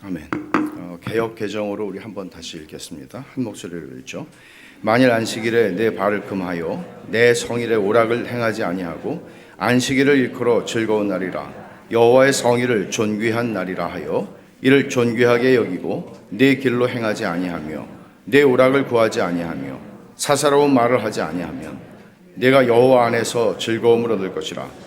아멘. 개역 개정으로 우리 한번 다시 읽겠습니다. 한 목소리로 읽죠. 만일 안식일에 내 발을 금하여 내 성일의 오락을 행하지 아니하고 안식일을 일컬어 즐거운 날이라 여호와의 성일을 존귀한 날이라 하여 이를 존귀하게 여기고 내 길로 행하지 아니하며 내 오락을 구하지 아니하며 사사로운 말을 하지 아니하면 내가 여호와 안에서 즐거움을 얻을 것이라.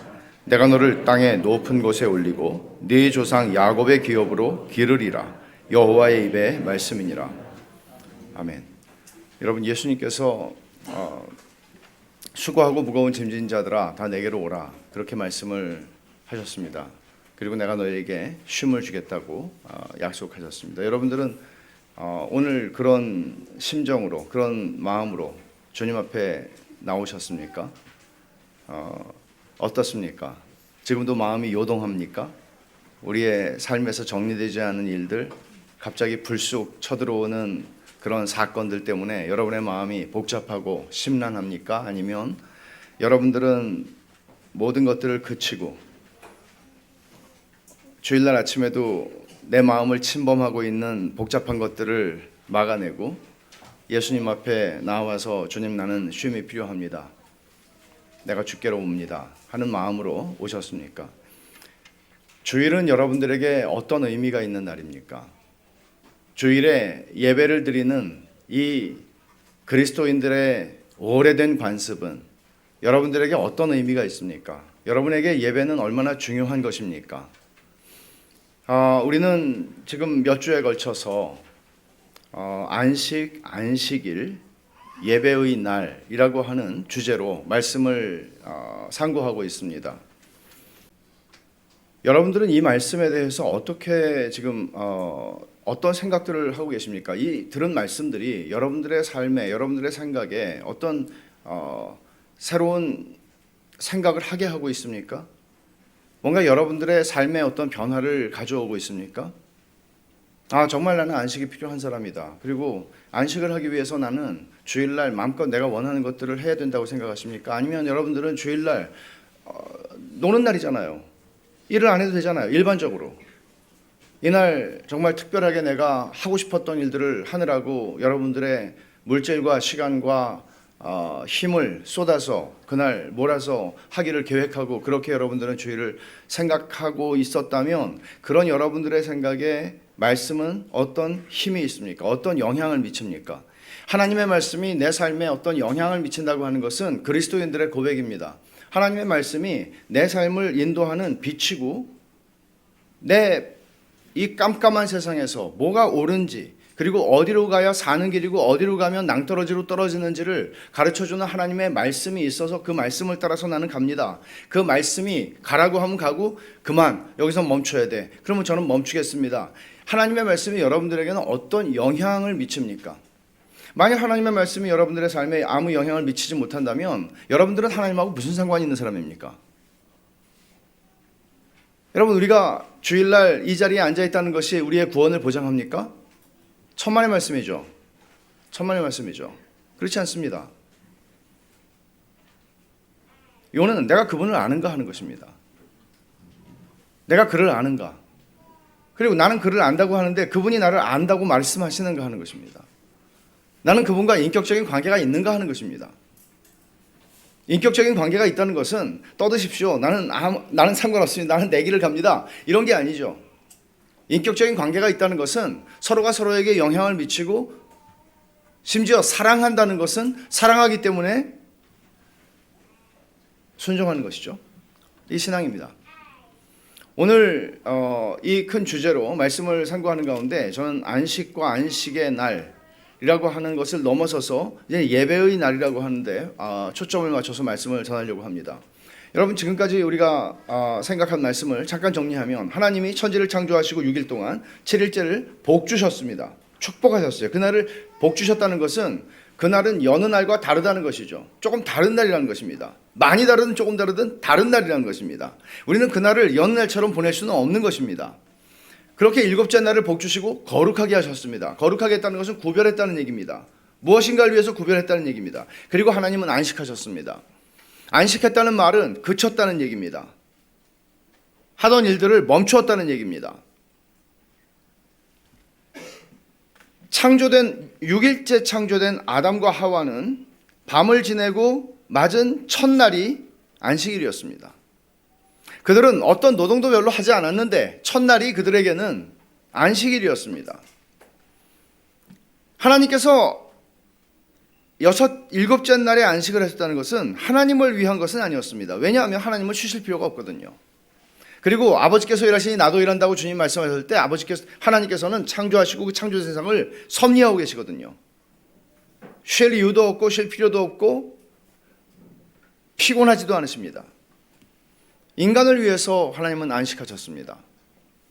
내가 너를 땅의 높은 곳에 올리고 네 조상 야곱의 기업으로 기르리라. 여호와의 입의 말씀이니라. 아멘. 여러분, 예수님께서 수고하고 무거운 짐진 자들아 다 내게로 오라, 그렇게 말씀을 하셨습니다. 그리고 내가 너에게 쉼을 주겠다고 약속하셨습니다. 여러분들은 오늘 그런 심정으로, 그런 마음으로 주님 앞에 나오셨습니까? 어떻습니까? 지금도 마음이 요동합니까? 우리의 삶에서 정리되지 않은 일들, 갑자기 불쑥 쳐들어오는 그런 사건들 때문에 여러분의 마음이 복잡하고 심란합니까? 아니면 여러분들은 모든 것들을 그치고 주일날 아침에도 내 마음을 침범하고 있는 복잡한 것들을 막아내고 예수님 앞에 나와서 주님, 나는 쉼이 필요합니다, 내가 주께로 옵니다 하는 마음으로 오셨습니까? 주일은 여러분들에게 어떤 의미가 있는 날입니까? 주일에 예배를 드리는 이 그리스도인들의 오래된 관습은 여러분들에게 어떤 의미가 있습니까? 여러분에게 예배는 얼마나 중요한 것입니까? 우리는 지금 몇 주에 걸쳐서 안식일, 예배의 날이라고 하는 주제로 말씀을 상고하고 있습니다. 여러분들은 이 말씀에 대해서 어떻게 지금 어떤 생각들을 하고 계십니까? 이 들은 말씀들이 여러분들의 삶에, 여러분들의 생각에 어떤 새로운 생각을 하게 하고 있습니까? 뭔가 여러분들의 삶에 어떤 변화를 가져오고 있습니까? 정말 나는 안식이 필요한 사람이다, 그리고 안식을 하기 위해서 나는 주일날 마음껏 내가 원하는 것들을 해야 된다고 생각하십니까? 아니면 여러분들은 주일날 노는 날이잖아요. 일을 안 해도 되잖아요. 일반적으로 이날 정말 특별하게 내가 하고 싶었던 일들을 하느라고 여러분들의 물질과 시간과 힘을 쏟아서 그날 몰아서 하기를 계획하고, 그렇게 여러분들은 주일을 생각하고 있었다면 그런 여러분들의 생각에 말씀은 어떤 힘이 있습니까? 어떤 영향을 미칩니까? 하나님의 말씀이 내 삶에 어떤 영향을 미친다고 하는 것은 그리스도인들의 고백입니다. 하나님의 말씀이 내 삶을 인도하는 빛이고, 내 이 깜깜한 세상에서 뭐가 옳은지, 그리고 어디로 가야 사는 길이고 어디로 가면 낭떠러지로 떨어지는지를 가르쳐주는 하나님의 말씀이 있어서 그 말씀을 따라서 나는 갑니다. 그 말씀이 가라고 하면 가고, 그만, 여기서 멈춰야 돼, 그러면 저는 멈추겠습니다. 하나님의 말씀이 여러분들에게는 어떤 영향을 미칩니까? 만약 하나님의 말씀이 여러분들의 삶에 아무 영향을 미치지 못한다면 여러분들은 하나님하고 무슨 상관이 있는 사람입니까? 여러분, 우리가 주일날 이 자리에 앉아있다는 것이 우리의 구원을 보장합니까? 천만의 말씀이죠. 천만의 말씀이죠. 그렇지 않습니다. 이거는 내가 그분을 아는가 하는 것입니다. 내가 그를 아는가, 그리고 나는 그를 안다고 하는데 그분이 나를 안다고 말씀하시는가 하는 것입니다. 나는 그분과 인격적인 관계가 있는가 하는 것입니다. 인격적인 관계가 있다는 것은 떠드십시오, 나는 상관없습니다, 나는 내 길을 갑니다, 이런 게 아니죠. 인격적인 관계가 있다는 것은 서로가 서로에게 영향을 미치고, 심지어 사랑한다는 것은 사랑하기 때문에 순종하는 것이죠. 이 신앙입니다. 오늘 이 큰 주제로 말씀을 상고하는 가운데 저는 안식과 안식의 날이라고 하는 것을 넘어서서 이제 예배의 날이라고 하는데 초점을 맞춰서 말씀을 전하려고 합니다. 여러분, 지금까지 우리가 생각한 말씀을 잠깐 정리하면, 하나님이 천지를 창조하시고 6일 동안 7일째를 복 주셨습니다. 축복하셨어요. 그날을 복 주셨다는 것은 그날은 여느 날과 다르다는 것이죠. 조금 다른 날이라는 것입니다. 많이 다르든 조금 다르든 다른 날이라는 것입니다. 우리는 그날을 여느 날처럼 보낼 수는 없는 것입니다. 그렇게 일곱째 날을 복 주시고 거룩하게 하셨습니다. 거룩하게 했다는 것은 구별했다는 얘기입니다. 무엇인가를 위해서 구별했다는 얘기입니다. 그리고 하나님은 안식하셨습니다. 안식했다는 말은 그쳤다는 얘기입니다. 하던 일들을 멈추었다는 얘기입니다. 창조된 6일째 창조된 아담과 하와는 밤을 지내고 맞은 첫날이 안식일이었습니다. 그들은 어떤 노동도 별로 하지 않았는데 첫날이 그들에게는 안식일이었습니다. 하나님께서 일곱째 날에 안식을 하셨다는 것은 하나님을 위한 것은 아니었습니다. 왜냐하면 하나님은 쉬실 필요가 없거든요. 그리고 아버지께서 일하시니 나도 일한다고 주님 말씀하셨을 때 하나님께서는 창조하시고 그 창조 세상을 섭리하고 계시거든요. 쉴 이유도 없고 쉴 필요도 없고 피곤하지도 않으십니다. 인간을 위해서 하나님은 안식하셨습니다.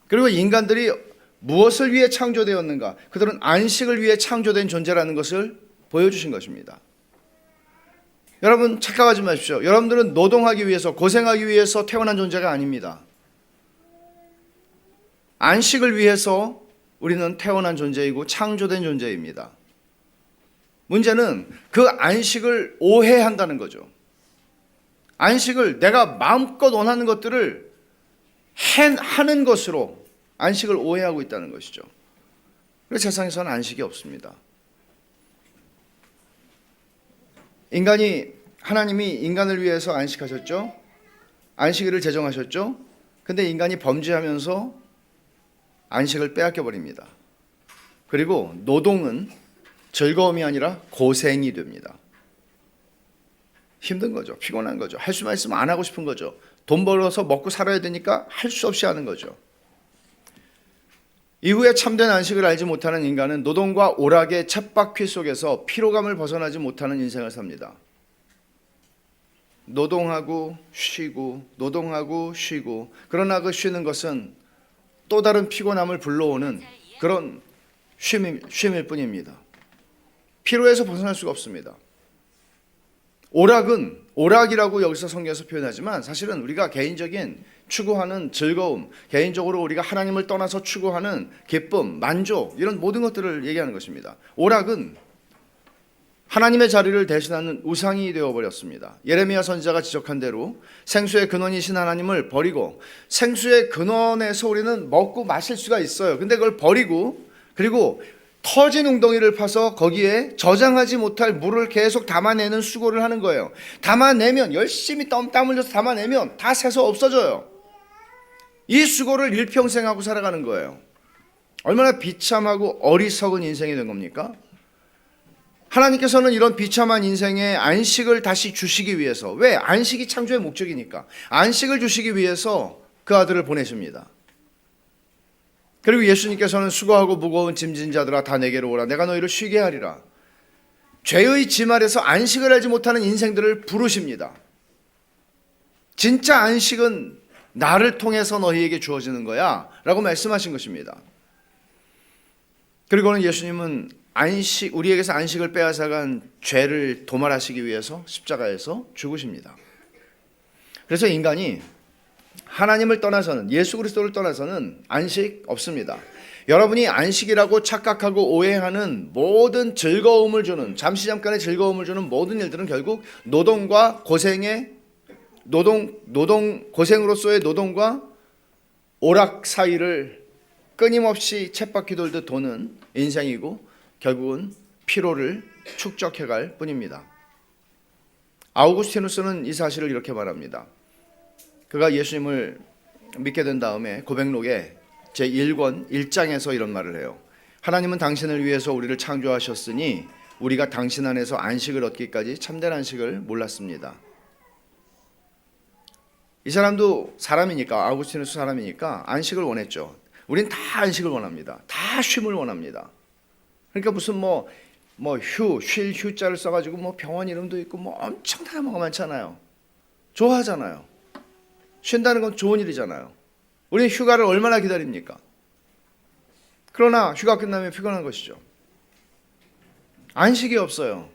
그리고 인간들이 무엇을 위해 창조되었는가? 그들은 안식을 위해 창조된 존재라는 것을 보여주신 것입니다. 여러분 착각하지 마십시오. 여러분들은 노동하기 위해서 고생하기 위해서 태어난 존재가 아닙니다. 안식을 위해서 우리는 태어난 존재이고 창조된 존재입니다. 문제는 그 안식을 오해한다는 거죠. 안식을 내가 마음껏 원하는 것들을 하는 것으로 안식을 오해하고 있다는 것이죠. 그래서 세상에서는 안식이 없습니다. 하나님이 인간을 위해서 안식하셨죠. 안식일을 제정하셨죠. 근데 인간이 범죄하면서 안식을 빼앗겨 버립니다. 그리고 노동은 즐거움이 아니라 고생이 됩니다. 힘든 거죠. 피곤한 거죠. 할 수만 있으면 안 하고 싶은 거죠. 돈 벌어서 먹고 살아야 되니까 할 수 없이 하는 거죠. 이후에 참된 안식을 알지 못하는 인간은 노동과 오락의 쳇바퀴 속에서 피로감을 벗어나지 못하는 인생을 삽니다. 노동하고 쉬고 노동하고 쉬고, 그러나 그 쉬는 것은 또 다른 피곤함을 불러오는 그런 쉼일 뿐입니다. 피로에서 벗어날 수가 없습니다. 오락이라고 여기서 성경에서 표현하지만 사실은 우리가 개인적인 추구하는 즐거움, 개인적으로 우리가 하나님을 떠나서 추구하는 기쁨, 만족, 이런 모든 것들을 얘기하는 것입니다. 오락은 하나님의 자리를 대신하는 우상이 되어버렸습니다. 예레미야 선지자가 지적한 대로 생수의 근원이신 하나님을 버리고, 생수의 근원에서 우리는 먹고 마실 수가 있어요. 근데 그걸 버리고, 그리고 터진 웅덩이를 파서 거기에 저장하지 못할 물을 계속 담아내는 수고를 하는 거예요. 담아내면, 열심히 땀 흘려서 담아내면 다 새서 없어져요. 이 수고를 일평생 하고 살아가는 거예요. 얼마나 비참하고 어리석은 인생이 된 겁니까? 하나님께서는 이런 비참한 인생에 안식을 다시 주시기 위해서, 왜? 안식이 창조의 목적이니까 안식을 주시기 위해서 그 아들을 보내십니다. 그리고 예수님께서는 수고하고 무거운 짐진 자들아 다 내게로 오라, 내가 너희를 쉬게 하리라. 죄의 짐 아래서 안식을 알지 못하는 인생들을 부르십니다. 진짜 안식은 나를 통해서 너희에게 주어지는 거야 라고 말씀하신 것입니다. 그리고는 예수님은 우리에게서 안식을 빼앗아간 죄를 도말하시기 위해서 십자가에서 죽으십니다. 그래서 인간이 하나님을 떠나서는, 예수 그리스도를 떠나서는 안식 없습니다. 여러분이 안식이라고 착각하고 오해하는 모든 즐거움을 주는, 잠깐의 즐거움을 주는 모든 일들은 결국 노동과 고생의 고생으로서의 노동과 오락 사이를 끊임없이 쳇바퀴 돌듯 도는 인생이고, 결국은 피로를 축적해갈 뿐입니다. 아우구스티누스는 이 사실을 이렇게 말합니다. 그가 예수님을 믿게 된 다음에 고백록에 제1권 1장에서 이런 말을 해요. 하나님은 당신을 위해서 우리를 창조하셨으니 우리가 당신 안에서 안식을 얻기까지 참된 안식을 몰랐습니다. 이 사람도 사람이니까, 아우구스티누스 사람이니까 안식을 원했죠. 우린 다 안식을 원합니다. 다 쉼을 원합니다. 그러니까 무슨 쉴 휴자를 써가지고 병원 이름도 있고 엄청 단어가 많잖아요. 좋아하잖아요. 쉰다는 건 좋은 일이잖아요. 우리는 휴가를 얼마나 기다립니까? 그러나 휴가 끝나면 피곤한 것이죠. 안식이 없어요.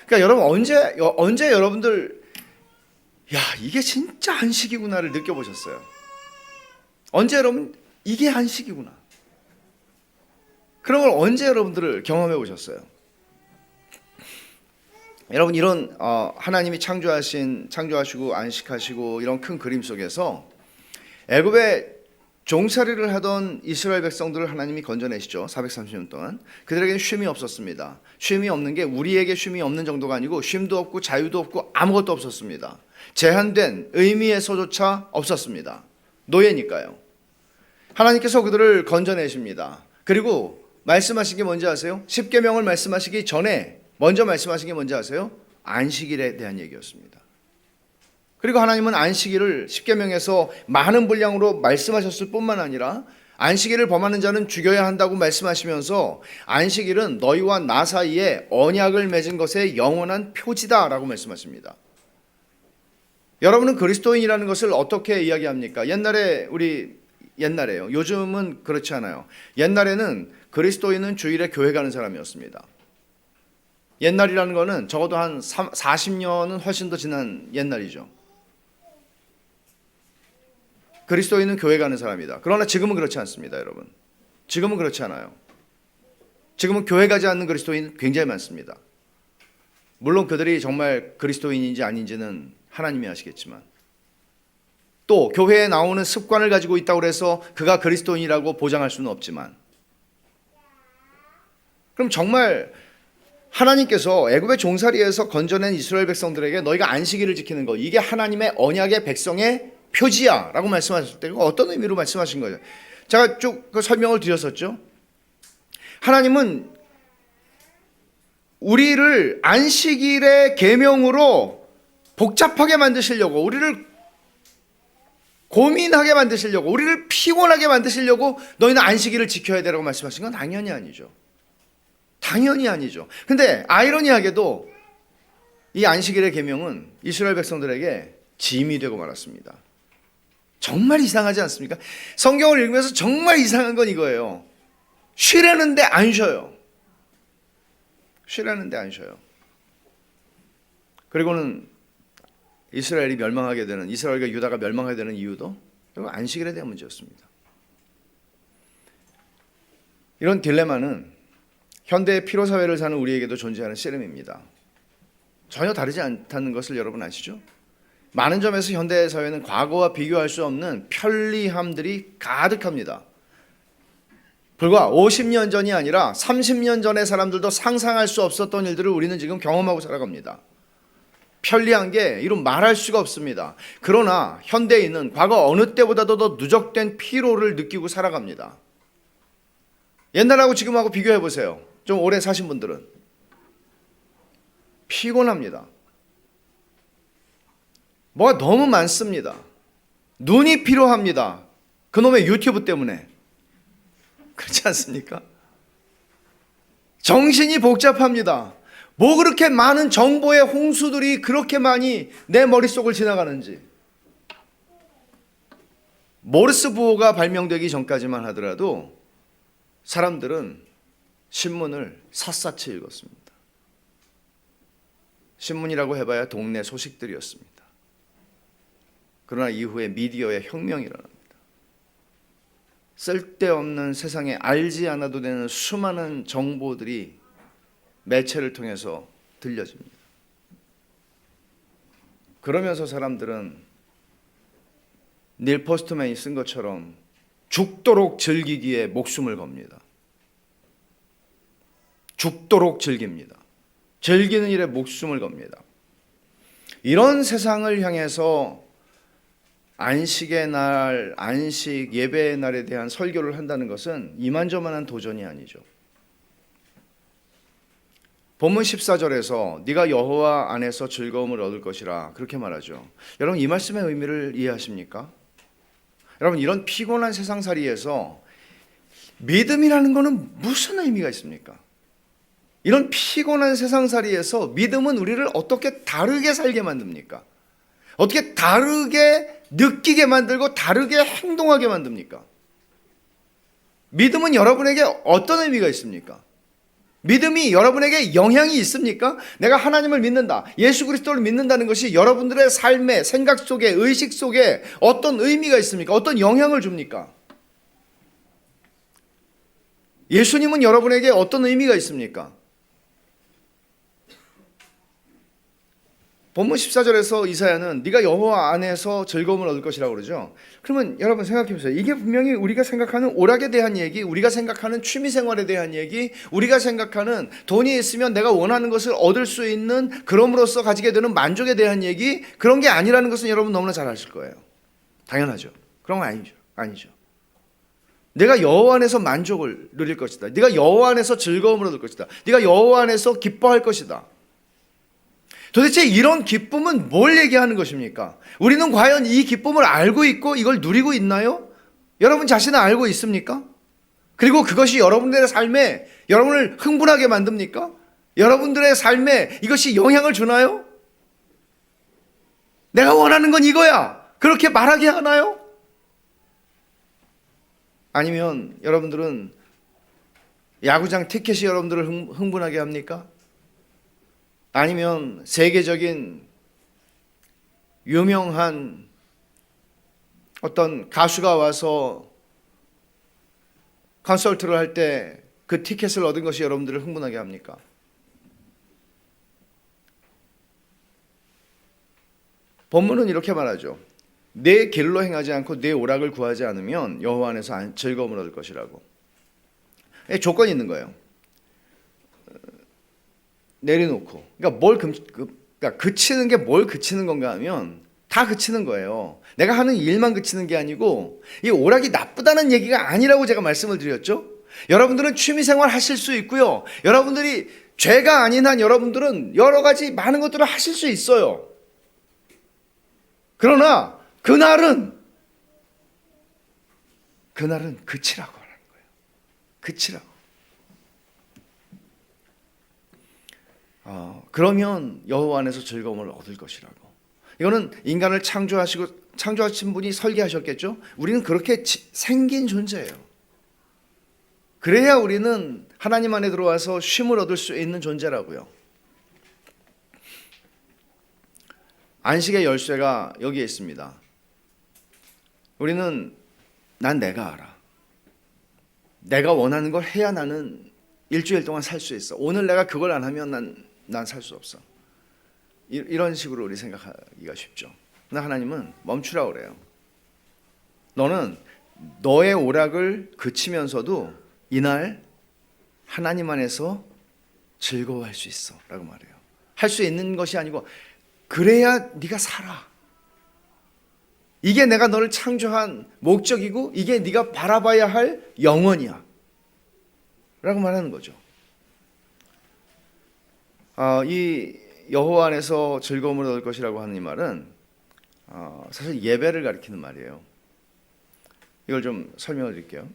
그러니까 여러분 언제 여러분들 이게 진짜 안식이구나를 느껴보셨어요? 언제 여러분 이게 안식이구나, 그런 걸 언제 여러분들을 경험해 보셨어요? 여러분 이런 하나님이 창조하시고 안식하시고 이런 큰 그림 속에서 애굽의 종살이를 하던 이스라엘 백성들을 하나님이 건져내시죠. 430년 동안. 그들에게는 쉼이 없었습니다. 쉼이 없는 게 우리에게 쉼이 없는 정도가 아니고 쉼도 없고 자유도 없고 아무것도 없었습니다. 제한된 의미에서조차 없었습니다. 노예니까요. 하나님께서 그들을 건져내십니다. 그리고 말씀하신 게 뭔지 아세요? 십계명을 말씀하시기 전에 먼저 말씀하신 게 뭔지 아세요? 안식일에 대한 얘기였습니다. 그리고 하나님은 안식일을 십계명에서 많은 분량으로 말씀하셨을 뿐만 아니라 안식일을 범하는 자는 죽여야 한다고 말씀하시면서 안식일은 너희와 나 사이에 언약을 맺은 것의 영원한 표지다라고 말씀하십니다. 여러분은 그리스도인이라는 것을 어떻게 이야기합니까? 옛날에요. 요즘은 그렇지 않아요. 옛날에는 그리스도인은 주일에 교회 가는 사람이었습니다. 옛날이라는 거는 적어도 한 40년은 훨씬 더 지난 옛날이죠. 그리스도인은 교회 가는 사람이다. 그러나 지금은 그렇지 않습니다, 여러분. 지금은 그렇지 않아요. 지금은 교회 가지 않는 그리스도인 굉장히 많습니다. 물론 그들이 정말 그리스도인인지 아닌지는 하나님이 아시겠지만, 또 교회에 나오는 습관을 가지고 있다고 해서 그가 그리스도인이라고 보장할 수는 없지만, 그럼 정말 하나님께서 애굽의 종살이에서 건져낸 이스라엘 백성들에게 너희가 안식일을 지키는 것, 이게 하나님의 언약의 백성의 표지야 라고 말씀하셨을 때 어떤 의미로 말씀하신 거예요? 제가 쭉 그 설명을 드렸었죠. 하나님은 우리를 안식일의 계명으로 복잡하게 만드시려고, 우리를 고민하게 만드시려고, 우리를 피곤하게 만드시려고 너희는 안식일을 지켜야 되라고 말씀하신 건 당연히 아니죠. 당연히 아니죠. 근데 아이러니하게도 이 안식일의 계명은 이스라엘 백성들에게 짐이 되고 말았습니다. 정말 이상하지 않습니까? 성경을 읽으면서 정말 이상한 건 이거예요. 쉬려는데 안 쉬어요. 쉬려는데 안 쉬어요. 그리고는 이스라엘이 멸망하게 되는, 이스라엘과 유다가 멸망하게 되는 이유도 안식일에 대한 문제였습니다. 이런 딜레마는 현대의 피로사회를 사는 우리에게도 존재하는 씨름입니다. 전혀 다르지 않다는 것을 여러분 아시죠? 많은 점에서 현대 사회는 과거와 비교할 수 없는 편리함들이 가득합니다. 불과 50년 전이 아니라 30년 전의 사람들도 상상할 수 없었던 일들을 우리는 지금 경험하고 살아갑니다. 편리한 게 이루 말할 수가 없습니다. 그러나 현대인은 과거 어느 때보다도 더 누적된 피로를 느끼고 살아갑니다. 옛날하고 지금하고 비교해 보세요. 좀 오래 사신 분들은 피곤합니다. 뭐가 너무 많습니다. 눈이 필요합니다. 그놈의 유튜브 때문에. 그렇지 않습니까? 정신이 복잡합니다. 뭐 그렇게 많은 정보의 홍수들이 그렇게 많이 내 머릿속을 지나가는지. 모르스 부호가 발명되기 전까지만 하더라도 사람들은 신문을 샅샅이 읽었습니다. 신문이라고 해봐야 동네 소식들이었습니다. 그러나 이후에 미디어의 혁명이 일어납니다. 쓸데없는 세상에 알지 않아도 되는 수많은 정보들이 매체를 통해서 들려집니다. 그러면서 사람들은 닐 포스트맨이 쓴 것처럼 죽도록 즐기기에 목숨을 겁니다. 죽도록 즐깁니다. 즐기는 일에 목숨을 겁니다. 이런 세상을 향해서 안식의 날, 안식 예배의 날에 대한 설교를 한다는 것은 이만저만한 도전이 아니죠. 본문 14절에서 네가 여호와 안에서 즐거움을 얻을 것이라 그렇게 말하죠. 여러분 이 말씀의 의미를 이해하십니까? 여러분 이런 피곤한 세상살이에서 믿음이라는 것은 무슨 의미가 있습니까? 이런 피곤한 세상살이에서 믿음은 우리를 어떻게 다르게 살게 만듭니까? 어떻게 다르게 느끼게 만들고 다르게 행동하게 만듭니까? 믿음은 여러분에게 어떤 의미가 있습니까? 믿음이 여러분에게 영향이 있습니까? 내가 하나님을 믿는다, 예수 그리스도를 믿는다는 것이 여러분들의 삶의 생각 속에, 의식 속에 어떤 의미가 있습니까? 어떤 영향을 줍니까? 예수님은 여러분에게 어떤 의미가 있습니까? 본문 14절에서 이사야는 네가 여호와 안에서 즐거움을 얻을 것이라고 그러죠. 그러면 여러분 생각해 보세요. 이게 분명히 우리가 생각하는 오락에 대한 얘기, 우리가 생각하는 취미생활에 대한 얘기, 우리가 생각하는 돈이 있으면 내가 원하는 것을 얻을 수 있는, 그럼으로써 가지게 되는 만족에 대한 얘기, 그런 게 아니라는 것은 여러분 너무나 잘 아실 거예요. 당연하죠. 그런 건 아니죠. 내가 여호와 안에서 만족을 누릴 것이다. 네가 여호와 안에서 즐거움을 얻을 것이다. 네가 여호와 안에서 기뻐할 것이다. 도대체 이런 기쁨은 뭘 얘기하는 것입니까? 우리는 과연 이 기쁨을 알고 있고 이걸 누리고 있나요? 여러분 자신은 알고 있습니까? 그리고 그것이 여러분들의 삶에 여러분을 흥분하게 만듭니까? 여러분들의 삶에 이것이 영향을 주나요? 내가 원하는 건 이거야, 그렇게 말하게 하나요? 아니면 여러분들은 야구장 티켓이 여러분들을 흥분하게 합니까? 아니면 세계적인 유명한 어떤 가수가 와서 콘서트를 할 때 그 티켓을 얻은 것이 여러분들을 흥분하게 합니까? 본문은 이렇게 말하죠. 내 길로 행하지 않고 내 오락을 구하지 않으면 여호와 안에서 즐거움을 얻을 것이라고. 조건이 있는 거예요. 내려놓고, 그러니까 그치는 게 뭘 그치는 건가 하면 다 그치는 거예요. 내가 하는 일만 그치는 게 아니고, 이 오락이 나쁘다는 얘기가 아니라고 제가 말씀을 드렸죠. 여러분들은 취미생활 하실 수 있고요, 여러분들이 죄가 아닌 한 여러분들은 여러 가지 많은 것들을 하실 수 있어요. 그러나 그날은 그치라고 하는 거예요. 그치라고. 그러면 여호와 안에서 즐거움을 얻을 것이라고. 이거는 인간을 창조하신 분이 설계하셨겠죠. 우리는 그렇게 생긴 존재예요. 그래야 우리는 하나님 안에 들어와서 쉼을 얻을 수 있는 존재라고요. 안식의 열쇠가 여기에 있습니다. 우리는 내가 알아. 내가 원하는 걸 해야 나는 일주일 동안 살 수 있어. 오늘 내가 그걸 안 하면 난 살 수 없어. 이런 식으로 우리 생각하기가 쉽죠. 그러나 하나님은 멈추라고 그래요. 너는 너의 오락을 그치면서도 이날 하나님 안에서 즐거워할 수 있어 라고 말해요. 할 수 있는 것이 아니고, 그래야 네가 살아. 이게 내가 너를 창조한 목적이고 이게 네가 바라봐야 할 영원이야 라고 말하는 거죠. 이 여호와 안에서 즐거움을 얻을 것이라고 하는 이 말은 사실 예배를 가리키는 말이에요. 이걸 좀 설명을 드릴게요.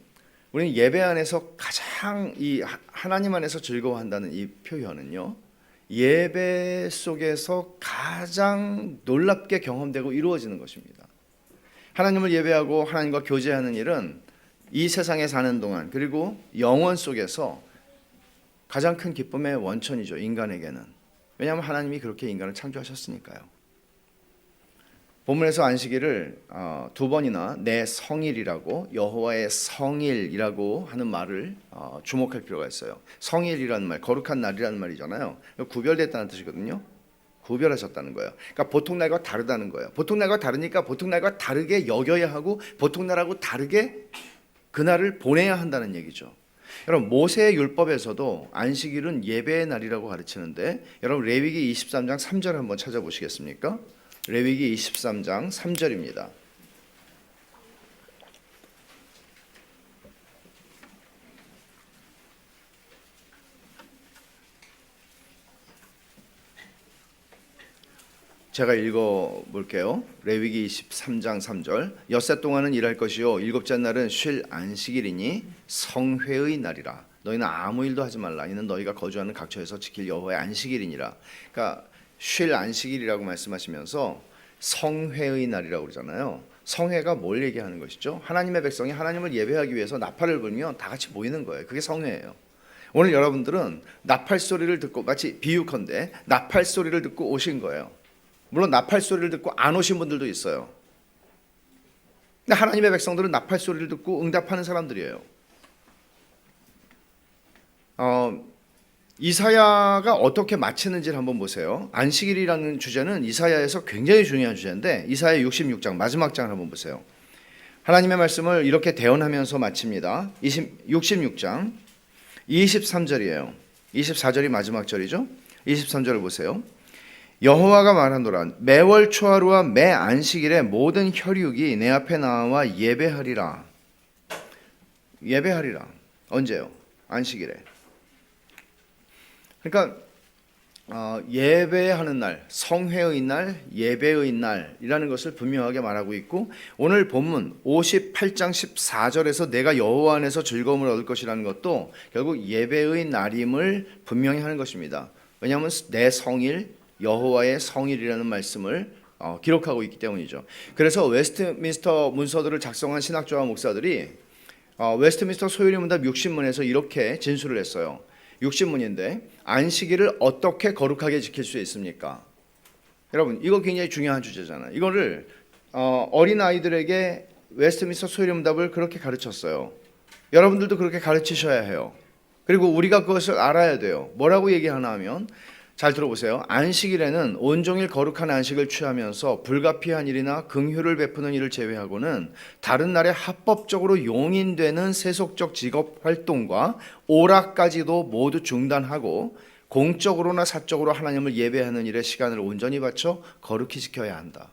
우리는 예배 안에서 가장 이 하나님 안에서 즐거워한다는 이 표현은요, 예배 속에서 가장 놀랍게 경험되고 이루어지는 것입니다. 하나님을 예배하고 하나님과 교제하는 일은 이 세상에 사는 동안, 그리고 영원 속에서 가장 큰 기쁨의 원천이죠, 인간에게는. 왜냐하면 하나님이 그렇게 인간을 창조하셨으니까요. 본문에서 안식일을 두 번이나 내 성일이라고, 여호와의 성일이라고 하는 말을 주목할 필요가 있어요. 성일이라는 말, 거룩한 날이라는 말이잖아요. 구별됐다는 뜻이거든요. 구별하셨다는 거예요. 그러니까 보통 날과 다르다는 거예요. 보통 날과 다르니까 보통 날과 다르게 여겨야 하고, 보통 날하고 다르게 그날을 보내야 한다는 얘기죠. 여러분, 모세의 율법에서도 안식일은 예배의 날이라고 가르치는데, 여러분 레위기 23장 3절 한번 찾아보시겠습니까? 레위기 23장 3절입니다. 제가 읽어볼게요. 레위기 23장 3절. 엿새 동안은 일할 것이요 일곱째 날은 쉴 안식일이니 성회의 날이라. 너희는 아무 일도 하지 말라. 이는 너희가 거주하는 각처에서 지킬 여호와의 안식일이니라. 그러니까 쉴 안식일이라고 말씀하시면서 성회의 날이라고 그러잖아요. 성회가 뭘 얘기하는 것이죠? 하나님의 백성이 하나님을 예배하기 위해서 나팔을 불면 다 같이 모이는 거예요. 그게 성회예요. 오늘 여러분들은 나팔 소리를 듣고, 마치 비유컨대 나팔 소리를 듣고 오신 거예요. 물론 나팔 소리를 듣고 안 오신 분들도 있어요. 근데 하나님의 백성들은 나팔 소리를 듣고 응답하는 사람들이에요. 이사야가 어떻게 마치는지를 한번 보세요. 안식일이라는 주제는 이사야에서 굉장히 중요한 주제인데 이사야 66장 마지막 장을 한번 보세요. 하나님의 말씀을 이렇게 대언하면서 마칩니다. 66장 23절이에요. 24절이 마지막 절이죠. 23절을 보세요. 여호와가 말하노라 매월 초하루와 매 안식일에 모든 혈육이 내 앞에 나와 예배하리라. 예배하리라. 언제요? 안식일에. 그러니까 예배하는 날, 성회의 날, 예배의 날이라는 것을 분명하게 말하고 있고 오늘 본문 58장 14절에서 내가 여호와 안에서 즐거움을 얻을 것이라는 것도 결국 예배의 날임을 분명히 하는 것입니다. 왜냐하면 내 성일, 여호와의 성일이라는 말씀을 기록하고 있기 때문이죠. 그래서 웨스트민스터 문서들을 작성한 신학자와 목사들이 웨스트민스터 소유리 문답 60문에서 이렇게 진술을 했어요. 60문인데 안식일을 어떻게 거룩하게 지킬 수 있습니까? 여러분 이거 굉장히 중요한 주제잖아요. 이거를 어린아이들에게 웨스트민스터 소유리 문답을 그렇게 가르쳤어요. 여러분들도 그렇게 가르치셔야 해요. 그리고 우리가 그것을 알아야 돼요. 뭐라고 얘기하나 하면 잘 들어보세요. 안식일에는 온종일 거룩한 안식을 취하면서 불가피한 일이나 긍휼을 베푸는 일을 제외하고는 다른 날에 합법적으로 용인되는 세속적 직업 활동과 오락까지도 모두 중단하고 공적으로나 사적으로 하나님을 예배하는 일에 시간을 온전히 바쳐 거룩히 지켜야 한다.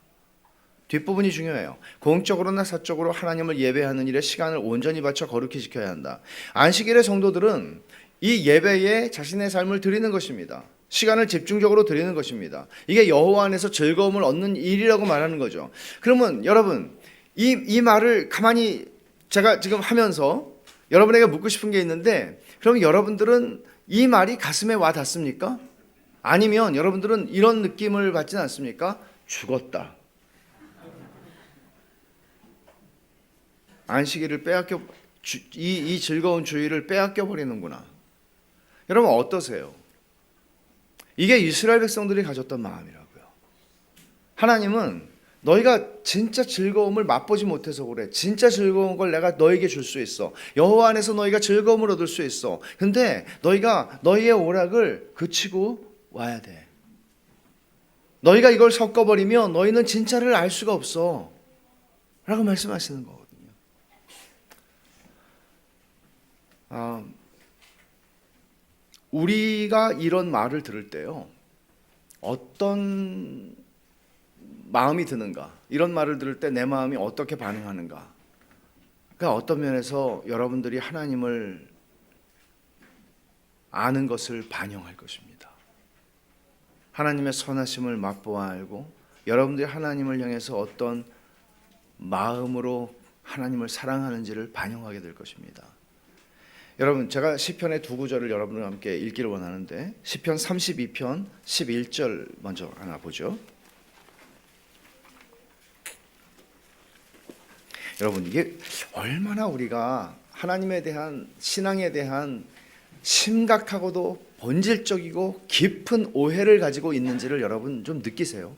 뒷부분이 중요해요. 공적으로나 사적으로 하나님을 예배하는 일에 시간을 온전히 바쳐 거룩히 지켜야 한다. 안식일의 성도들은 이 예배에 자신의 삶을 드리는 것입니다. 시간을 집중적으로 드리는 것입니다. 이게 여호와 안에서 즐거움을 얻는 일이라고 말하는 거죠. 그러면 여러분 이 말을 가만히 제가 지금 하면서 여러분에게 묻고 싶은 게 있는데 그럼 여러분들은 이 말이 가슴에 와 닿습니까? 아니면 여러분들은 이런 느낌을 받지는 않습니까? 죽었다. 안식일을 빼앗겨 이 즐거운 주일을 빼앗겨 버리는구나. 여러분 어떠세요? 이게 이스라엘 백성들이 가졌던 마음이라고요. 하나님은 너희가 진짜 즐거움을 맛보지 못해서 그래. 진짜 즐거운 걸 내가 너에게 줄 수 있어. 여호와 안에서 너희가 즐거움을 얻을 수 있어. 근데 너희가 너희의 오락을 그치고 와야 돼. 너희가 이걸 섞어버리면 너희는 진짜를 알 수가 없어. 라고 말씀하시는 거거든요. 우리가 이런 말을 들을 때요, 어떤 마음이 드는가? 이런 말을 들을 때 내 마음이 어떻게 반응하는가? 그러니까 어떤 면에서 여러분들이 하나님을 아는 것을 반영할 것입니다. 하나님의 선하심을 맛보아 알고 여러분들이 하나님을 향해서 어떤 마음으로 하나님을 사랑하는지를 반영하게 될 것입니다. 여러분 제가 시편의 두 구절을 여러분과 함께 읽기를 원하는데 시편 32편 11절 먼저 하나 보죠. 여러분 이게 얼마나 우리가 하나님에 대한 신앙에 대한 심각하고도 본질적이고 깊은 오해를 가지고 있는지를 여러분 좀 느끼세요.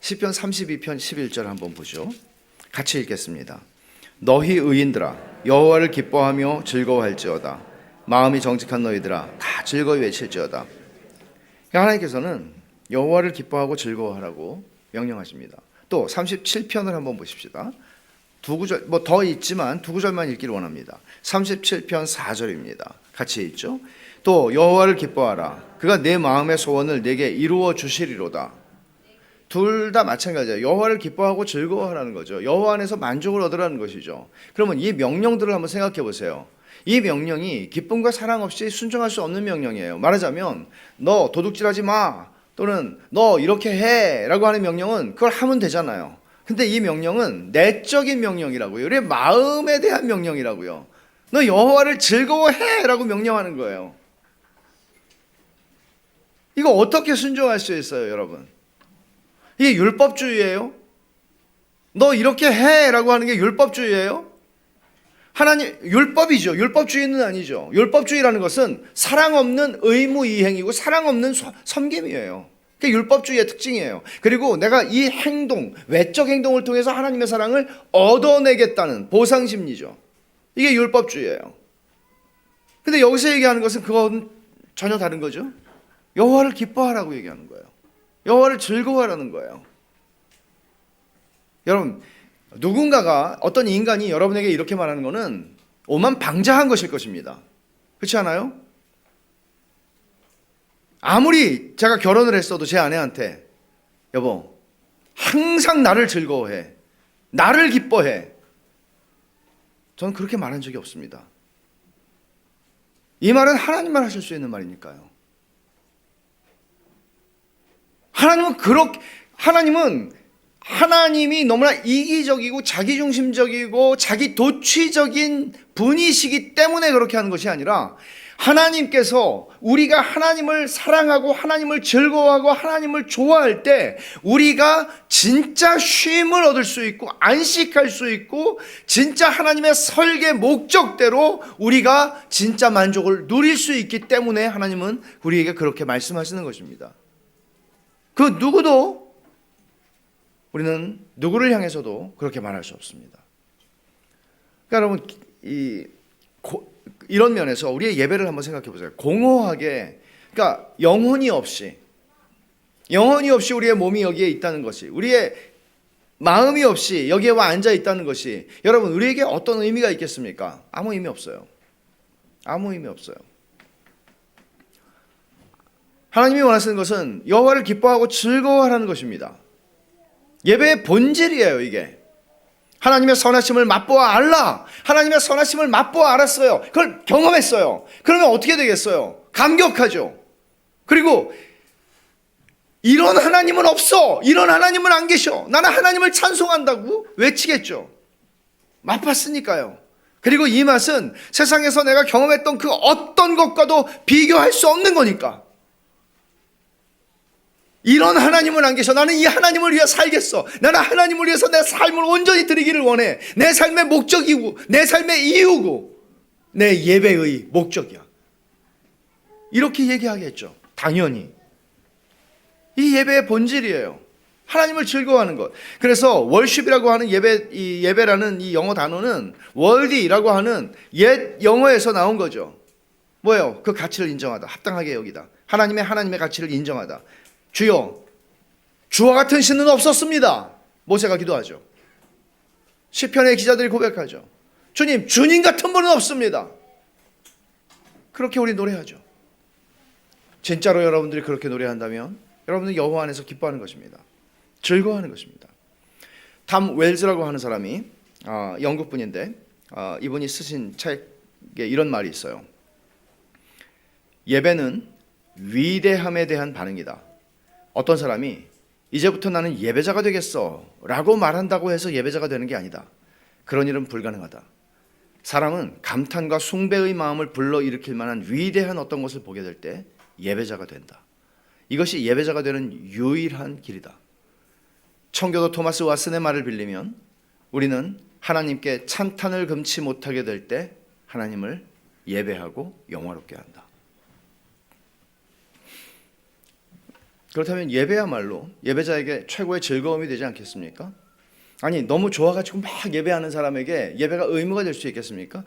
시편 32편 11절 한번 보죠. 같이 읽겠습니다. 너희 의인들아 여호와를 기뻐하며 즐거워할지어다. 마음이 정직한 너희들아 다 즐거이 외칠지어다. 하나님께서는 여호와를 기뻐하고 즐거워하라고 명령하십니다. 또 37편을 한번 보십시다. 두 구절 뭐 더 있지만 두 구절만 읽기를 원합니다. 37편 4절입니다. 같이 읽죠. 또 여호와를 기뻐하라. 그가 내 마음의 소원을 내게 이루어 주시리로다. 둘 다 마찬가지예요. 여호와를 기뻐하고 즐거워하라는 거죠. 여호와 안에서 만족을 얻으라는 것이죠. 그러면 이 명령들을 한번 생각해 보세요. 이 명령이 기쁨과 사랑 없이 순종할 수 없는 명령이에요. 말하자면 너 도둑질하지 마 또는 너 이렇게 해 라고 하는 명령은 그걸 하면 되잖아요. 근데 이 명령은 내적인 명령이라고요. 우리의 마음에 대한 명령이라고요. 너 여호와를 즐거워해 라고 명령하는 거예요. 이거 어떻게 순종할 수 있어요, 여러분? 이게 율법주의예요? 너 이렇게 해 라고 하는 게 율법주의예요? 하나님 율법이죠. 율법주의는 아니죠. 율법주의라는 것은 사랑 없는 의무 이행이고 사랑 없는 섬김이에요. 그게 율법주의의 특징이에요. 그리고 내가 이 행동, 외적 행동을 통해서 하나님의 사랑을 얻어내겠다는 보상심리죠. 이게 율법주의예요. 근데 여기서 얘기하는 것은 그건 전혀 다른 거죠. 여호와를 기뻐하라고 얘기하는 거예요. 여호와를 즐거워하라는 거예요. 여러분, 누군가가, 어떤 인간이 여러분에게 이렇게 말하는 것은 오만방자한 것일 것입니다. 그렇지 않아요? 아무리 제가 결혼을 했어도 제 아내한테 여보, 항상 나를 즐거워해, 나를 기뻐해, 저는 그렇게 말한 적이 없습니다. 이 말은 하나님만 하실 수 있는 말이니까요. 하나님이 너무나 이기적이고 자기중심적이고 자기 도취적인 분이시기 때문에 그렇게 하는 것이 아니라, 하나님께서 우리가 하나님을 사랑하고 하나님을 즐거워하고 하나님을 좋아할 때 우리가 진짜 쉼을 얻을 수 있고 안식할 수 있고 진짜 하나님의 설계 목적대로 우리가 진짜 만족을 누릴 수 있기 때문에 하나님은 우리에게 그렇게 말씀하시는 것입니다. 그 누구도, 우리는 누구를 향해서도 그렇게 말할 수 없습니다. 그러니까 여러분, 이런 면에서 우리의 예배를 한번 생각해 보세요. 공허하게, 그러니까 영혼이 없이 우리의 몸이 여기에 있다는 것이, 우리의 마음이 없이 여기에 와 앉아 있다는 것이 여러분 우리에게 어떤 의미가 있겠습니까? 아무 의미 없어요. 아무 의미 없어요. 하나님이 원하시는 것은 여호와를 기뻐하고 즐거워하라는 것입니다. 예배의 본질이에요, 이게. 하나님의 선하심을 맛보아 알라. 하나님의 선하심을 맛보아 알았어요. 그걸 경험했어요. 그러면 어떻게 되겠어요? 감격하죠. 그리고 이런 하나님은 없어, 이런 하나님은 안 계셔, 나는 하나님을 찬송한다고 외치겠죠. 맛봤으니까요. 그리고 이 맛은 세상에서 내가 경험했던 그 어떤 것과도 비교할 수 없는 거니까. 이런 하나님은 안 계셔, 나는 이 하나님을 위해 살겠어, 나는 하나님을 위해서 내 삶을 온전히 드리기를 원해, 내 삶의 목적이고 내 삶의 이유고 내 예배의 목적이야, 이렇게 얘기하겠죠. 당연히 이 예배의 본질이에요. 하나님을 즐거워하는 것. 그래서 월십이라고 하는 이 예배라는 이 영어 단어는 월디라고 하는 옛 영어에서 나온 거죠. 뭐예요? 그 가치를 인정하다, 합당하게 여기다, 하나님의 가치를 인정하다. 주여, 주와 같은 신은 없었습니다. 모세가 기도하죠. 시편의 기자들이 고백하죠. 주님, 주님 같은 분은 없습니다. 그렇게 우리 노래하죠. 진짜로 여러분들이 그렇게 노래한다면 여러분은 여호와 안에서 기뻐하는 것입니다. 즐거워하는 것입니다. 탐 웰즈라고 하는 사람이 영국 분인데, 이분이 쓰신 책에 이런 말이 있어요. 예배는 위대함에 대한 반응이다. 어떤 사람이 이제부터 나는 예배자가 되겠어 라고 말한다고 해서 예배자가 되는 게 아니다. 그런 일은 불가능하다. 사람은 감탄과 숭배의 마음을 불러일으킬 만한 위대한 어떤 것을 보게 될 때 예배자가 된다. 이것이 예배자가 되는 유일한 길이다. 청교도 토마스 왓슨의 말을 빌리면 우리는 하나님께 찬탄을 금치 못하게 될 때 하나님을 예배하고 영화롭게 한다. 그렇다면 예배야말로 예배자에게 최고의 즐거움이 되지 않겠습니까? 아니, 너무 좋아가지고 막 예배하는 사람에게 예배가 의무가 될 수 있겠습니까?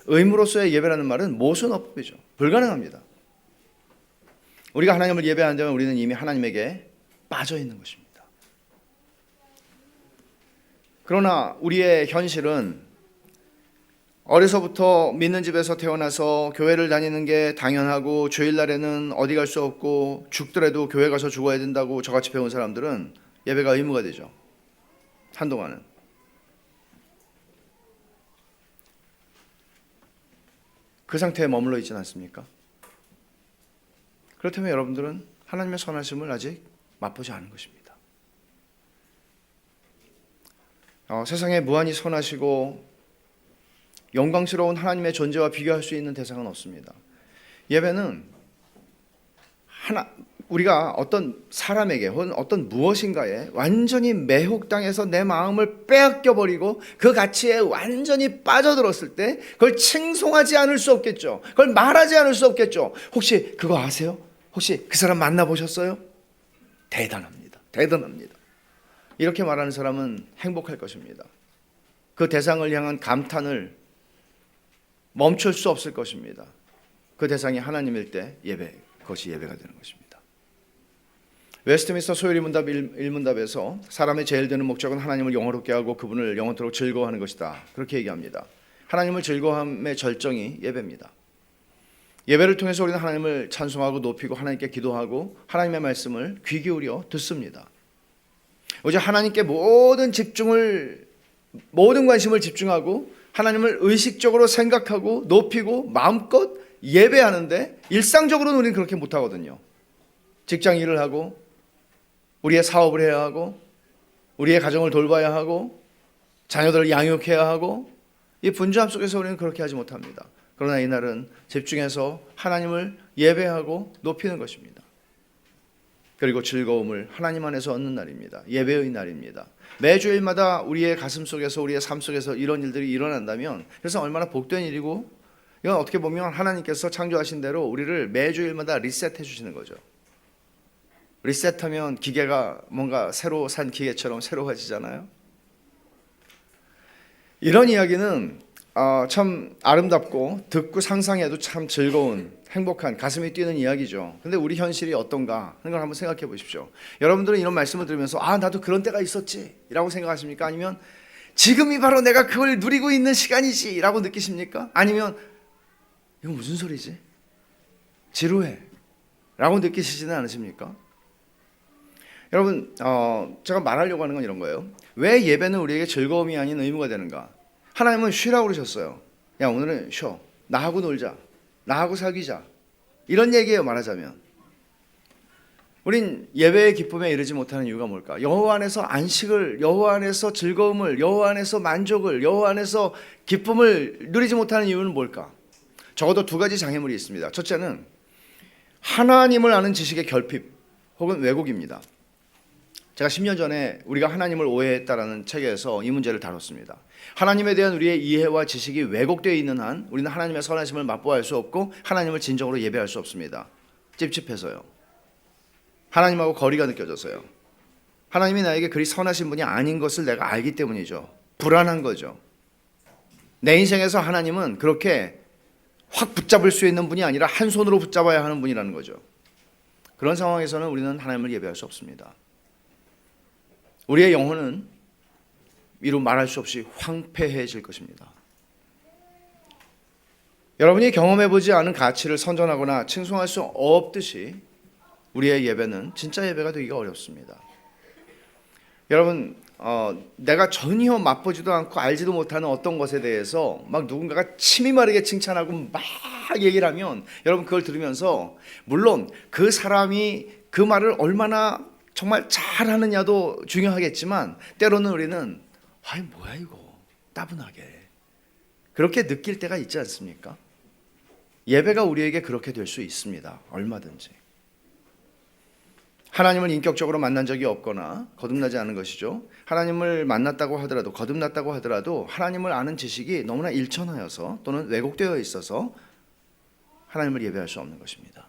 의무로서의 예배라는 말은 모순어법이죠. 불가능합니다. 우리가 하나님을 예배한다면 우리는 이미 하나님에게 빠져 있는 것입니다. 그러나 우리의 현실은 어려서부터 믿는 집에서 태어나서 교회를 다니는 게 당연하고 주일날에는 어디 갈 수 없고 죽더라도 교회 가서 죽어야 된다고 저같이 배운 사람들은 예배가 의무가 되죠. 한동안은. 그 상태에 머물러 있지는 않습니까? 그렇다면 여러분들은 하나님의 선하심을 아직 맛보지 않은 것입니다. 세상에 무한히 선하시고 영광스러운 하나님의 존재와 비교할 수 있는 대상은 없습니다. 예배는 우리가 어떤 사람에게 혹은 어떤 무엇인가에 완전히 매혹당해서 내 마음을 빼앗겨버리고 그 가치에 완전히 빠져들었을 때 그걸 칭송하지 않을 수 없겠죠. 그걸 말하지 않을 수 없겠죠. 혹시 그거 아세요? 혹시 그 사람 만나보셨어요? 대단합니다. 대단합니다. 이렇게 말하는 사람은 행복할 것입니다. 그 대상을 향한 감탄을 멈출 수 없을 것입니다. 그 대상이 하나님일 때 그것이 예배가 되는 것입니다. 웨스트민스터 소요리 문답 1문답에서 사람의 제일 드는 목적은 하나님을 영화롭게 하고 그분을 영원토록 즐거워하는 것이다. 그렇게 얘기합니다. 하나님을 즐거워함의 절정이 예배입니다. 예배를 통해서 우리는 하나님을 찬송하고 높이고 하나님께 기도하고 하나님의 말씀을 귀 기울여 듣습니다. 오직 하나님께 모든 관심을 집중하고 하나님을 의식적으로 생각하고 높이고 마음껏 예배하는데 일상적으로는 우리는 그렇게 못하거든요. 직장 일을 하고 우리의 사업을 해야 하고 우리의 가정을 돌봐야 하고 자녀들을 양육해야 하고 이 분주함 속에서 우리는 그렇게 하지 못합니다. 그러나 이날은 집중해서 하나님을 예배하고 높이는 것입니다. 그리고 즐거움을 하나님 안에서 얻는 날입니다. 예배의 날입니다. 매주일마다 우리의 가슴 속에서 우리의 삶 속에서 이런 일들이 일어난다면 그래서 얼마나 복된 일이고 이건 어떻게 보면 하나님께서 창조하신 대로 우리를 매주일마다 리셋해 주시는 거죠. 리셋하면 기계가 뭔가 새로 산 기계처럼 새로워지잖아요. 이런 이야기는 참 아름답고 듣고 상상해도 참 즐거운 행복한 가슴이 뛰는 이야기죠. 근데 우리 현실이 어떤가 하는 걸 한번 생각해 보십시오. 여러분들은 이런 말씀을 들으면서 나도 그런 때가 있었지 라고 생각하십니까? 아니면 지금이 바로 내가 그걸 누리고 있는 시간이지 라고 느끼십니까? 아니면 이거 무슨 소리지? 지루해 라고 느끼시지는 않으십니까? 여러분 제가 말하려고 하는 건 이런 거예요. 왜 예배는 우리에게 즐거움이 아닌 의무가 되는가? 하나님은 쉬라고 그러셨어요. 야, 오늘은 쉬어. 나하고 놀자. 나하고 사귀자. 이런 얘기예요, 말하자면. 우린 예배의 기쁨에 이르지 못하는 이유가 뭘까? 여호와 안에서 안식을, 여호와 안에서 즐거움을, 여호와 안에서 만족을, 여호와 안에서 기쁨을 누리지 못하는 이유는 뭘까? 적어도 두 가지 장애물이 있습니다. 첫째는 하나님을 아는 지식의 결핍 혹은 왜곡입니다. 제가 10년 전에 우리가 하나님을 오해했다라는 책에서 이 문제를 다뤘습니다. 하나님에 대한 우리의 이해와 지식이 왜곡되어 있는 한 우리는 하나님의 선하심을 맛보아할 수 없고 하나님을 진정으로 예배할 수 없습니다. 찝찝해서요. 하나님하고 거리가 느껴져서요. 하나님이 나에게 그리 선하신 분이 아닌 것을 내가 알기 때문이죠. 불안한 거죠. 내 인생에서 하나님은 그렇게 확 붙잡을 수 있는 분이 아니라 한 손으로 붙잡아야 하는 분이라는 거죠. 그런 상황에서는 우리는 하나님을 예배할 수 없습니다. 우리의 영혼은 이루 말할 수 없이 황폐해질 것입니다. 여러분이 경험해보지 않은 가치를 선전하거나 칭송할 수 없듯이 우리의 예배는 진짜 예배가 되기가 어렵습니다. 여러분 내가 전혀 맛보지도 않고 알지도 못하는 어떤 것에 대해서 막 누군가가 침이 마르게 칭찬하고 막 얘기를 하면 여러분 그걸 들으면서 물론 그 사람이 그 말을 얼마나 정말 잘하느냐도 중요하겠지만 때로는 우리는 아이 뭐야 이거 따분하게 그렇게 느낄 때가 있지 않습니까? 예배가 우리에게 그렇게 될 수 있습니다. 얼마든지. 하나님을 인격적으로 만난 적이 없거나 거듭나지 않은 것이죠. 하나님을 만났다고 하더라도 거듭났다고 하더라도 하나님을 아는 지식이 너무나 일천하여서 또는 왜곡되어 있어서 하나님을 예배할 수 없는 것입니다.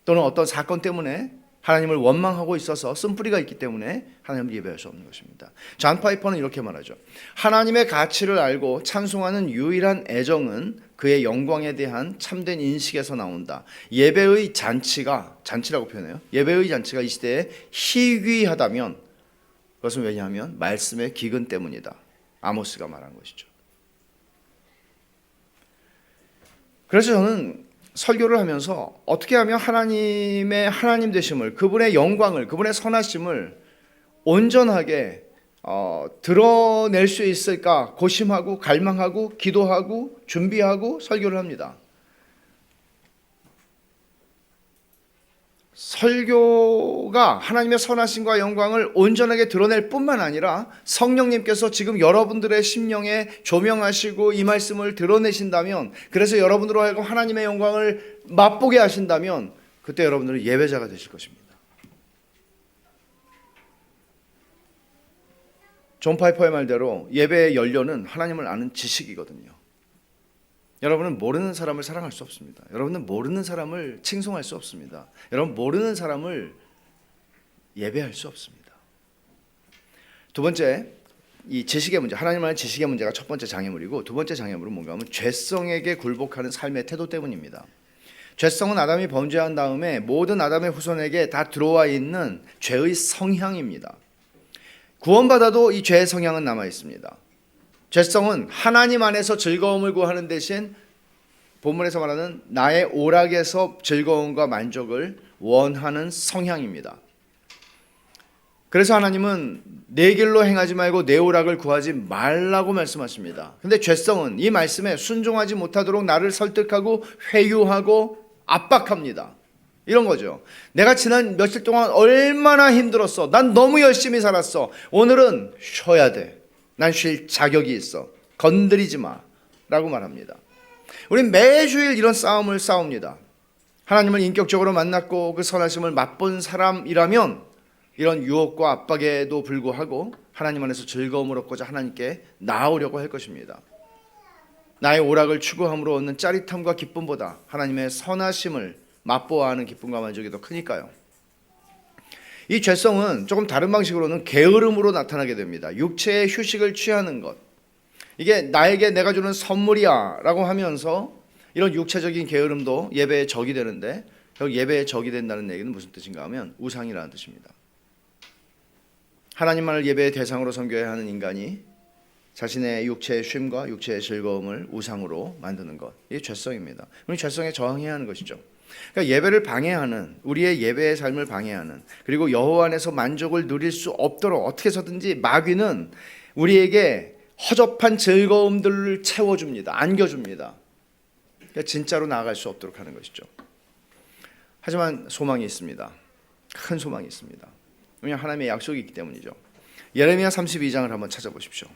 또는 어떤 사건 때문에 하나님을 원망하고 있어서 쓴뿌리가 있기 때문에 하나님을 예배할 수 없는 것입니다. 존 파이퍼는 이렇게 말하죠. 하나님의 가치를 알고 찬송하는 유일한 애정은 그의 영광에 대한 참된 인식에서 나온다. 예배의 잔치라고 표현해요. 예배의 잔치가 이 시대에 희귀하다면 그것은 왜냐하면 말씀의 기근 때문이다. 아모스가 말한 것이죠. 그래서 저는 설교를 하면서 어떻게 하면 하나님의 하나님 되심을, 그분의 영광을, 그분의 선하심을 온전하게 드러낼 수 있을까 고심하고 갈망하고 기도하고 준비하고 설교를 합니다. 설교가 하나님의 선하심과 영광을 온전하게 드러낼 뿐만 아니라 성령님께서 지금 여러분들의 심령에 조명하시고 이 말씀을 드러내신다면, 그래서 여러분으로 하여금 하나님의 영광을 맛보게 하신다면 그때 여러분들은 예배자가 되실 것입니다. 존 파이퍼의 말대로 예배의 연료는 하나님을 아는 지식이거든요. 여러분은 모르는 사람을 사랑할 수 없습니다. 여러분은 모르는 사람을 칭송할 수 없습니다. 여러분 모르는 사람을 예배할 수 없습니다. 두 번째, 이 지식의 문제, 하나님 안에 지식의 문제가 첫 번째 장애물이고, 두 번째 장애물은 뭔가 하면 죄성에게 굴복하는 삶의 태도 때문입니다. 죄성은 아담이 범죄한 다음에 모든 아담의 후손에게 다 들어와 있는 죄의 성향입니다. 구원받아도 이 죄의 성향은 남아 있습니다. 죄성은 하나님 안에서 즐거움을 구하는 대신 본문에서 말하는 나의 오락에서 즐거움과 만족을 원하는 성향입니다. 그래서 하나님은 내 길로 행하지 말고 내 오락을 구하지 말라고 말씀하십니다. 근데 죄성은 이 말씀에 순종하지 못하도록 나를 설득하고 회유하고 압박합니다. 이런 거죠. 내가 지난 며칠 동안 얼마나 힘들었어. 난 너무 열심히 살았어. 오늘은 쉬어야 돼. 난 쉴 자격이 있어. 건드리지 마 라고 말합니다. 우린 매주일 이런 싸움을 싸웁니다. 하나님을 인격적으로 만났고 그 선하심을 맛본 사람이라면 이런 유혹과 압박에도 불구하고 하나님 안에서 즐거움을 얻고자 하나님께 나아오려고 할 것입니다. 나의 오락을 추구함으로 얻는 짜릿함과 기쁨보다 하나님의 선하심을 맛보아야 하는 기쁨과 만족이 더 크니까요. 이 죄성은 조금 다른 방식으로는 게으름으로 나타나게 됩니다. 육체의 휴식을 취하는 것, 이게 나에게 내가 주는 선물이야 라고 하면서 이런 육체적인 게으름도 예배의 적이 되는데, 결국 예배의 적이 된다는 얘기는 무슨 뜻인가 하면 우상이라는 뜻입니다. 하나님만을 예배의 대상으로 섬겨야 하는 인간이 자신의 육체의 쉼과 육체의 즐거움을 우상으로 만드는 것, 이게 죄성입니다. 우리 죄성에 저항해야 하는 것이죠. 그러니까 예배를 방해하는, 우리의 예배의 삶을 방해하는, 그리고 여호와 안에서 만족을 누릴 수 없도록 어떻게 해서든지 마귀는 우리에게 허접한 즐거움들을 채워줍니다. 안겨줍니다. 그러니까 진짜로 나아갈 수 없도록 하는 것이죠. 하지만 소망이 있습니다. 큰 소망이 있습니다. 왜냐하면 하나님의 약속이 있기 때문이죠. 예레미야 32장을 한번 찾아보십시오.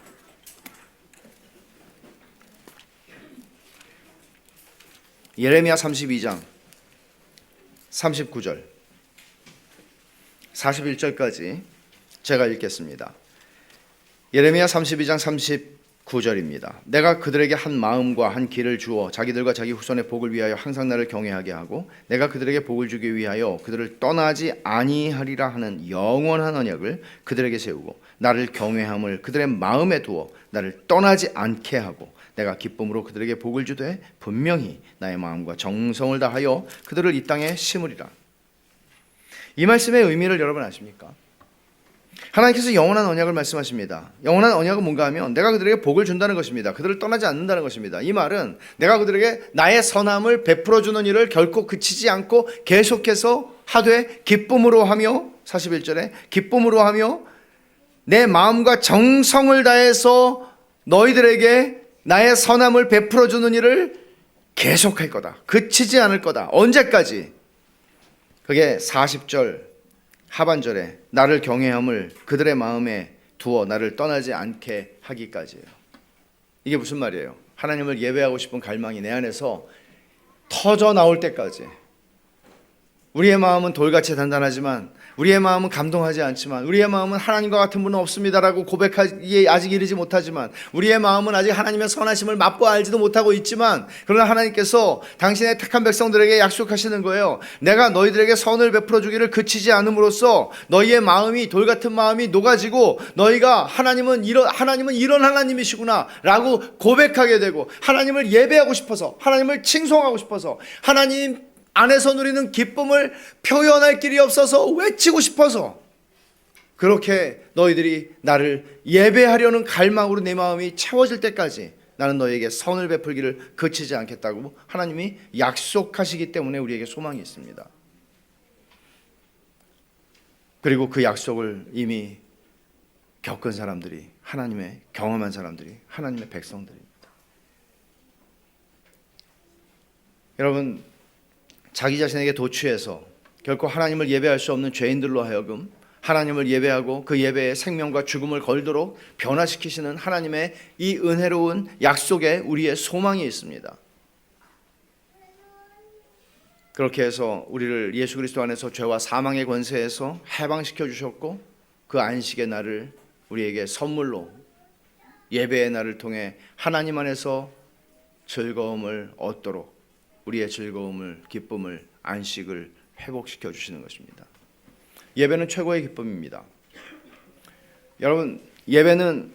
예레미야 32장 39절 41절까지 제가 읽겠습니다. 예레미야 32장 39절입니다. 내가 그들에게 한 마음과 한 길을 주어 자기들과 자기 후손의 복을 위하여 항상 나를 경외하게 하고 내가 그들에게 복을 주기 위하여 그들을 떠나지 아니하리라 하는 영원한 언약을 그들에게 세우고 나를 경외함을 그들의 마음에 두어 나를 떠나지 않게 하고 내가 기쁨으로 그들에게 복을 주되 분명히 나의 마음과 정성을 다하여 그들을 이 땅에 심으리라. 이 말씀의 의미를 여러분 아십니까? 하나님께서 영원한 언약을 말씀하십니다. 영원한 언약은 뭔가 하면 내가 그들에게 복을 준다는 것입니다. 그들을 떠나지 않는다는 것입니다. 이 말은 내가 그들에게 나의 선함을 베풀어주는 일을 결코 그치지 않고 계속해서 하되 기쁨으로 하며, 41절에 기쁨으로 하며 내 마음과 정성을 다해서 너희들에게 나의 선함을 베풀어주는 일을 계속할 거다. 그치지 않을 거다. 언제까지? 그게 40절 하반절에 나를 경외함을 그들의 마음에 두어 나를 떠나지 않게 하기까지예요. 이게 무슨 말이에요? 하나님을 예배하고 싶은 갈망이 내 안에서 터져 나올 때까지. 우리의 마음은 돌같이 단단하지만, 우리의 마음은 감동하지 않지만, 우리의 마음은 하나님과 같은 분은 없습니다라고 고백하기에 아직 이르지 못하지만, 우리의 마음은 아직 하나님의 선하심을 맛보아 알지도 못하고 있지만, 그러나 하나님께서 당신의 택한 백성들에게 약속하시는 거예요. 내가 너희들에게 선을 베풀어 주기를 그치지 않음으로써 너희의 마음이 돌같은 마음이 녹아지고 너희가 하나님은 이런 하나님이시구나 라고 고백하게 되고, 하나님을 예배하고 싶어서, 하나님을 칭송하고 싶어서, 하나님 안에서 누리는 기쁨을 표현할 길이 없어서 외치고 싶어서, 그렇게 너희들이 나를 예배하려는 갈망으로 내 마음이 채워질 때까지 나는 너희에게 선을 베풀기를 그치지 않겠다고 하나님이 약속하시기 때문에 우리에게 소망이 있습니다. 그리고 그 약속을 이미 겪은 사람들이, 하나님의 경험한 사람들이 하나님의 백성들입니다. 여러분, 자기 자신에게 도취해서 결코 하나님을 예배할 수 없는 죄인들로 하여금 하나님을 예배하고 그 예배에 생명과 죽음을 걸도록 변화시키시는 하나님의 이 은혜로운 약속에 우리의 소망이 있습니다. 그렇게 해서 우리를 예수 그리스도 안에서 죄와 사망의 권세에서 해방시켜 주셨고, 그 안식의 날을 우리에게 선물로, 예배의 날을 통해 하나님 안에서 즐거움을 얻도록 우리의 즐거움을, 기쁨을, 안식을 회복시켜 주시는 것입니다. 예배는 최고의 기쁨입니다. 여러분, 예배는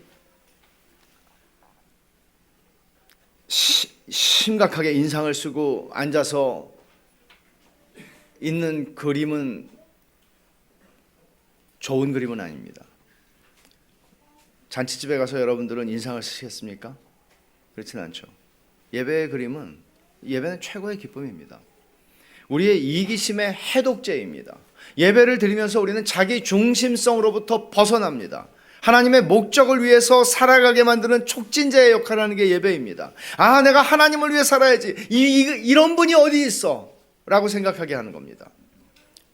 심각하게 인상을 쓰고 앉아서 있는 그림은 좋은 그림은 아닙니다. 잔치집에 가서 여러분들은 인상을 쓰시겠습니까? 그렇지는 않죠. 예배는 최고의 기쁨입니다. 우리의 이기심의 해독제입니다. 예배를 드리면서 우리는 자기 중심성으로부터 벗어납니다. 하나님의 목적을 위해서 살아가게 만드는 촉진제의 역할을 하는 게 예배입니다. 아, 내가 하나님을 위해 살아야지. 이런 분이 어디 있어? 라고 생각하게 하는 겁니다.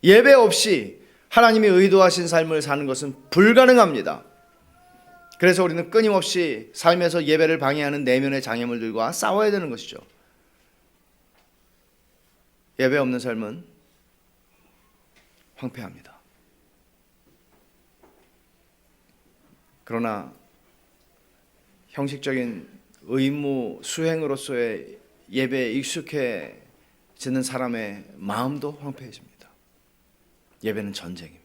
예배 없이 하나님이 의도하신 삶을 사는 것은 불가능합니다. 그래서 우리는 끊임없이 삶에서 예배를 방해하는 내면의 장애물들과 싸워야 되는 것이죠. 예배 없는 삶은 황폐합니다. 그러나 형식적인 의무 수행으로서의 예배에 익숙해지는 사람의 마음도 황폐해집니다. 예배는 전쟁입니다.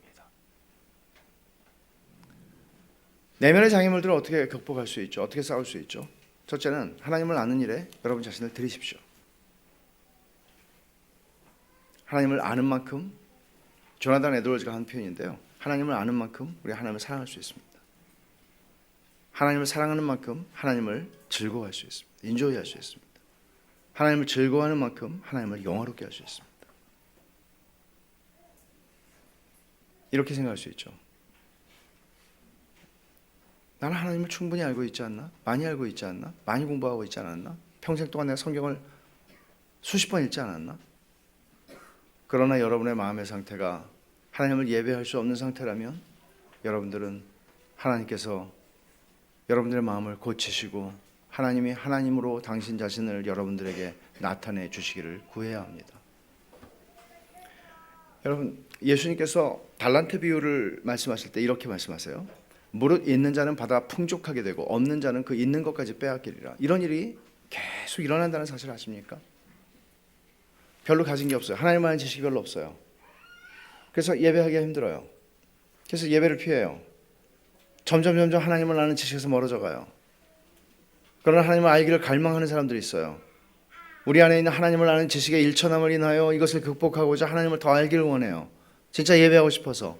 내면의 장애물들을 어떻게 극복할 수 있죠? 어떻게 싸울 수 있죠? 첫째는 하나님을 아는 일에 여러분 자신을 들이십시오. 하나님을 아는 만큼, 조나단 에드워즈가 한 표현인데요, 하나님을 아는 만큼 우리 하나님을 사랑할 수 있습니다. 하나님을 사랑하는 만큼 하나님을 즐거워할 수 있습니다. 인조이할 수 있습니다. 하나님을 즐거워하는 만큼 하나님을 영화롭게 할 수 있습니다. 이렇게 생각할 수 있죠. 나는 하나님을 충분히 알고 있지 않나? 많이 알고 있지 않나? 많이 공부하고 있지 않았나? 평생 동안 내가 성경을 수십 번 읽지 않았나? 그러나 여러분의 마음의 상태가 하나님을 예배할 수 없는 상태라면 여러분들은 하나님께서 여러분들의 마음을 고치시고 하나님이 하나님으로 당신 자신을 여러분들에게 나타내 주시기를 구해야 합니다. 여러분, 예수님께서 달란트 비유를 말씀하실 때 이렇게 말씀하세요. 무릇 있는 자는 받아 풍족하게 되고 없는 자는 그 있는 것까지 빼앗기리라. 이런 일이 계속 일어난다는 사실 아십니까? 별로 가진 게 없어요. 하나님 아는 지식이 별로 없어요. 그래서 예배하기가 힘들어요. 그래서 예배를 피해요. 점점 하나님을 아는 지식에서 멀어져 가요. 그러나 하나님을 알기를 갈망하는 사람들이 있어요. 우리 안에 있는 하나님을 아는 지식의 일천함을 인하여 이것을 극복하고자 하나님을 더 알기를 원해요. 진짜 예배하고 싶어서.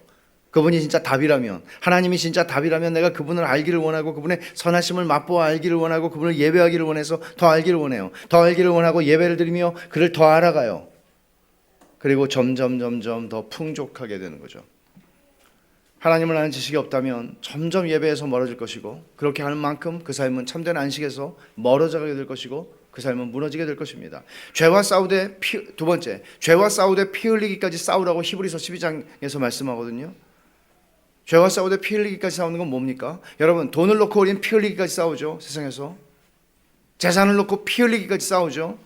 그분이 진짜 답이라면, 하나님이 진짜 답이라면 내가 그분을 알기를 원하고 그분의 선하심을 맛보아 알기를 원하고 그분을 예배하기를 원해서 더 알기를 원해요. 더 알기를 원하고 예배를 드리며 그를 더 알아가요. 그리고 점점 더 풍족하게 되는 거죠. 하나님을 아는 지식이 없다면 점점 예배에서 멀어질 것이고, 그렇게 하는 만큼 그 삶은 참된 안식에서 멀어져 가게 될 것이고, 그 삶은 무너지게 될 것입니다. 죄와 싸우되 두 번째, 죄와 싸우되 피 흘리기까지 싸우라고 히브리서 12장에서 말씀하거든요. 죄와 싸우되 피 흘리기까지 싸우는 건 뭡니까? 여러분, 돈을 놓고 우리는 피 흘리기까지 싸우죠. 세상에서 재산을 놓고 피 흘리기까지 싸우죠.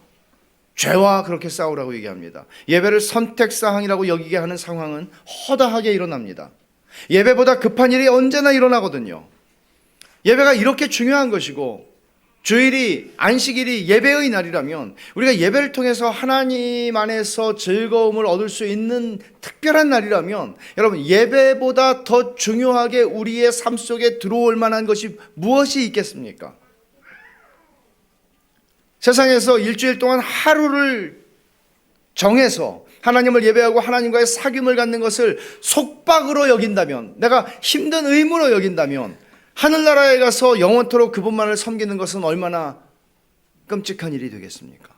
죄와 그렇게 싸우라고 얘기합니다. 예배를 선택사항이라고 여기게 하는 상황은 허다하게 일어납니다. 예배보다 급한 일이 언제나 일어나거든요. 예배가 이렇게 중요한 것이고, 주일이, 안식일이 예배의 날이라면 우리가 예배를 통해서 하나님 안에서 즐거움을 얻을 수 있는 특별한 날이라면, 여러분, 예배보다 더 중요하게 우리의 삶 속에 들어올 만한 것이 무엇이 있겠습니까? 세상에서 일주일 동안 하루를 정해서 하나님을 예배하고 하나님과의 사귐을 갖는 것을 속박으로 여긴다면, 내가 힘든 의무로 여긴다면, 하늘나라에 가서 영원토록 그분만을 섬기는 것은 얼마나 끔찍한 일이 되겠습니까?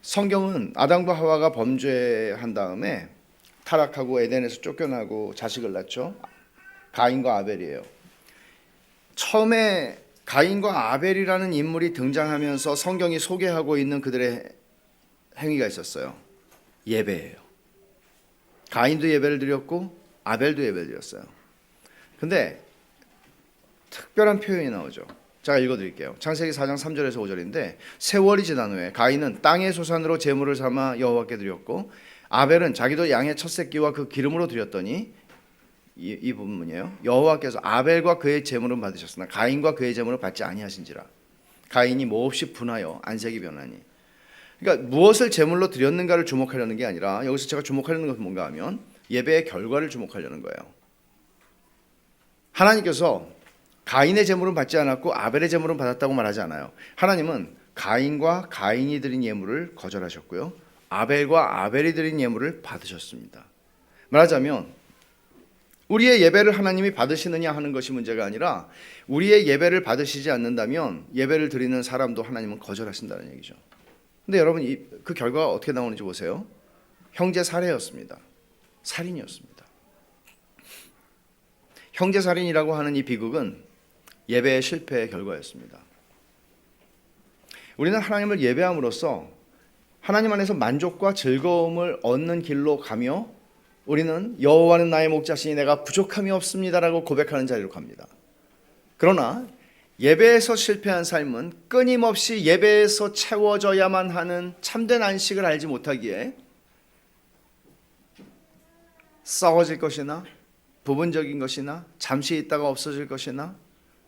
성경은 아담과 하와가 범죄한 다음에 타락하고 에덴에서 쫓겨나고 자식을 낳죠. 가인과 아벨이에요. 처음에 가인과 아벨이라는 인물이 등장하면서 성경이 소개하고 있는 그들의 행위가 있었어요. 예배예요. 가인도 예배를 드렸고 아벨도 예배를 드렸어요. 근데 특별한 표현이 나오죠. 제가 읽어드릴게요. 창세기 4장 3절에서 5절인데, 세월이 지난 후에 가인은 땅의 소산으로 제물을 삼아 여호와께 드렸고, 아벨은 자기도 양의 첫 새끼와 그 기름으로 드렸더니, 이 부분이에요. 여호와께서 아벨과 그의 제물은 받으셨으나 가인과 그의 제물을 받지 아니하신지라. 가인이 몹시 분하여 안색이 변하니. 그러니까 무엇을 제물로 드렸는가를 주목하려는 게 아니라, 여기서 제가 주목하려는 것은 뭔가 하면 예배의 결과를 주목하려는 거예요. 하나님께서 가인의 제물은 받지 않았고 아벨의 제물은 받았다고 말하지 않아요. 하나님은 가인과 가인이 드린 예물을 거절하셨고요, 아벨과 아벨이 드린 예물을 받으셨습니다. 말하자면 우리의 예배를 하나님이 받으시느냐 하는 것이 문제가 아니라 우리의 예배를 받으시지 않는다면 예배를 드리는 사람도 하나님은 거절하신다는 얘기죠. 근데 여러분, 그 결과가 어떻게 나오는지 보세요. 형제 살해였습니다. 살인이었습니다. 형제 살인이라고 하는 이 비극은 예배의 실패의 결과였습니다. 우리는 하나님을 예배함으로써 하나님 안에서 만족과 즐거움을 얻는 길로 가며 우리는 여호와는 나의 목자시니 내가 부족함이 없습니다라고 고백하는 자리로 갑니다. 그러나 예배에서 실패한 삶은 끊임없이 예배에서 채워져야만 하는 참된 안식을 알지 못하기에 썩어질 것이나 부분적인 것이나 잠시 있다가 없어질 것이나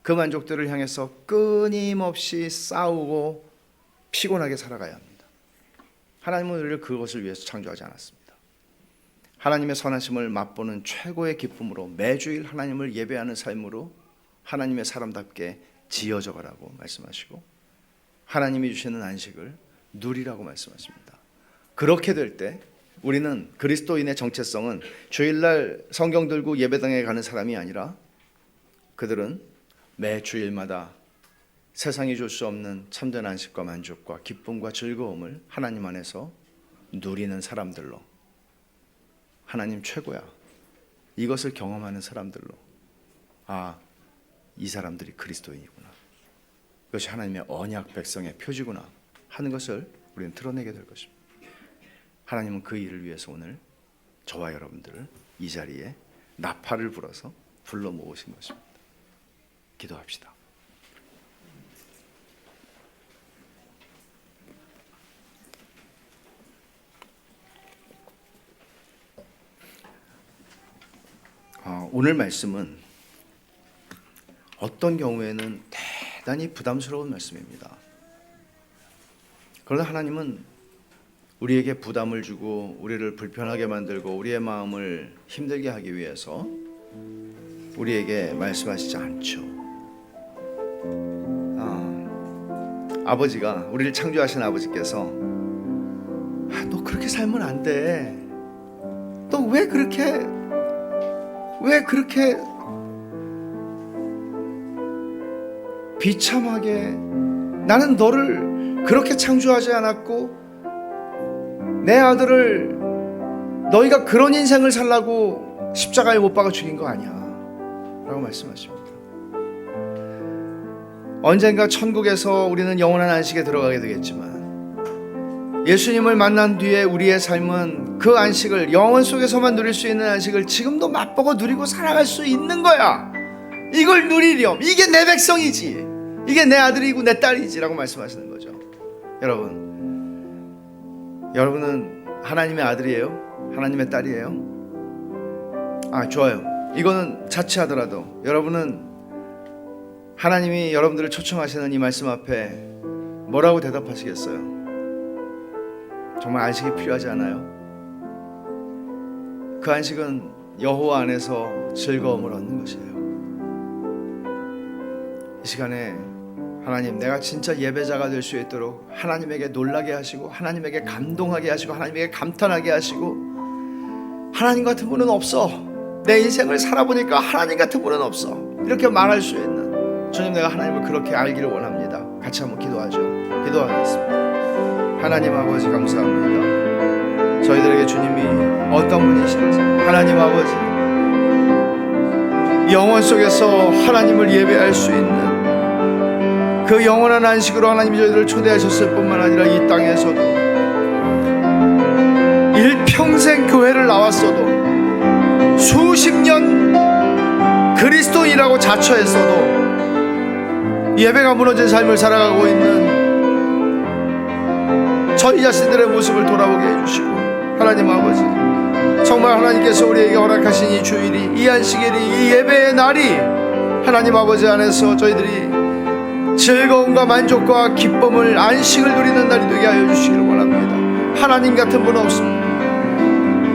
그 만족들을 향해서 끊임없이 싸우고 피곤하게 살아가야 합니다. 하나님은 우리를 그것을 위해서 창조하지 않았습니다. 하나님의 선하심을 맛보는 최고의 기쁨으로 매주일 하나님을 예배하는 삶으로 하나님의 사람답게 지어져 가라고 말씀하시고 하나님이 주시는 안식을 누리라고 말씀하십니다. 그렇게 될 때 우리는 그리스도인의 정체성은 주일날 성경 들고 예배당에 가는 사람이 아니라 그들은 매 주일마다 세상이 줄 수 없는 참된 안식과 만족과 기쁨과 즐거움을 하나님 안에서 누리는 사람들로, 하나님 최고야, 이것을 경험하는 사람들로, 아, 이 사람들이 그리스도인이구나, 이것이 하나님의 언약 백성의 표지구나 하는 것을 우리는 드러내게 될 것입니다. 하나님은 그 일을 위해서 오늘 저와 여러분들을 이 자리에 나팔을 불어서 불러 모으신 것입니다. 기도합시다. 오늘 말씀은 어떤 경우에는 대단히 부담스러운 말씀입니다. 그러나 하나님은 우리에게 부담을 주고 우리를 불편하게 만들고 우리의 마음을 힘들게 하기 위해서 우리에게 말씀하시지 않죠. 아버지가, 우리를 창조하신 아버지께서 너 그렇게 살면 안 돼, 너 왜 그렇게 비참하게, 나는 너를 그렇게 창조하지 않았고 내 아들을 너희가 그런 인생을 살라고 십자가에 못 박아 죽인 거 아니야 라고 말씀하십니다. 언젠가 천국에서 우리는 영원한 안식에 들어가게 되겠지만 예수님을 만난 뒤에 우리의 삶은 그 안식을, 영원 속에서만 누릴 수 있는 안식을 지금도 맛보고 누리고 살아갈 수 있는 거야. 이걸 누리렴, 이게 내 백성이지, 이게 내 아들이고 내 딸이지 라고 말씀하시는 거죠. 여러분은 하나님의 아들이에요? 하나님의 딸이에요? 좋아요. 이거는 자취하더라도 여러분은 하나님이 여러분들을 초청하시는 이 말씀 앞에 뭐라고 대답하시겠어요? 정말 안식이 필요하지 않아요? 그 안식은 여호와 안에서 즐거움을 얻는 것이에요. 이 시간에 하나님, 내가 진짜 예배자가 될 수 있도록 하나님에게 놀라게 하시고 하나님에게 감동하게 하시고 하나님에게 감탄하게 하시고, 하나님 같은 분은 없어, 내 인생을 살아보니까 하나님 같은 분은 없어, 이렇게 말할 수 있는 주님, 내가 하나님을 그렇게 알기를 원합니다. 같이 한번 기도하죠. 기도하겠습니다. 하나님 아버지, 감사합니다. 저희들에게 주님이 어떤 분이신지, 하나님 아버지, 영원 속에서 하나님을 예배할 수 있는 그 영원한 안식으로 하나님이 저희들을 초대하셨을 뿐만 아니라 이 땅에서도 일평생 교회를 나왔어도 수십 년 그리스도인이라고 자처했어도 예배가 무너진 삶을 살아가고 있는 저희 자신들의 모습을 돌아보게 해주시고, 하나님 아버지, 정말 하나님께서 우리에게 허락하신 이 주일이, 이 안식일이, 이 예배의 날이 하나님 아버지 안에서 저희들이 즐거움과 만족과 기쁨을, 안식을 누리는 날이 되게 하여 주시기를 원합니다. 하나님 같은 분은 없습니다.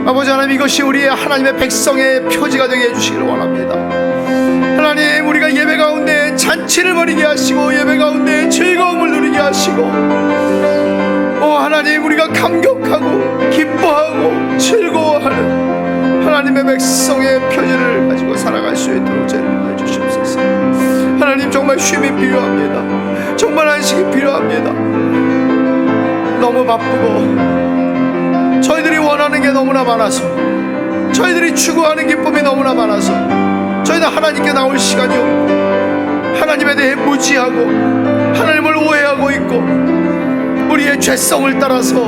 아버지 하나님, 이것이 우리의 하나님의 백성의 표지가 되게 해주시기를 원합니다. 하나님, 우리가 예배 가운데 잔치를 벌이게 하시고 예배 가운데 즐거움을 누리게 하시고, 하나님, 우리가 감격하고 기뻐하고 즐거워하는 하나님의 백성의 표지를 가지고 살아갈 수 있도록 제를 주시옵소서. 하나님, 정말 쉼이 필요합니다. 정말 안식이 필요합니다. 너무 바쁘고 저희들이 원하는 게 너무나 많아서, 저희들이 추구하는 기쁨이 너무나 많아서 저희는 하나님께 나올 시간이 없고, 하나님에 대해 무지하고 하나님을 오해하고 있고, 우리의 죄성을 따라서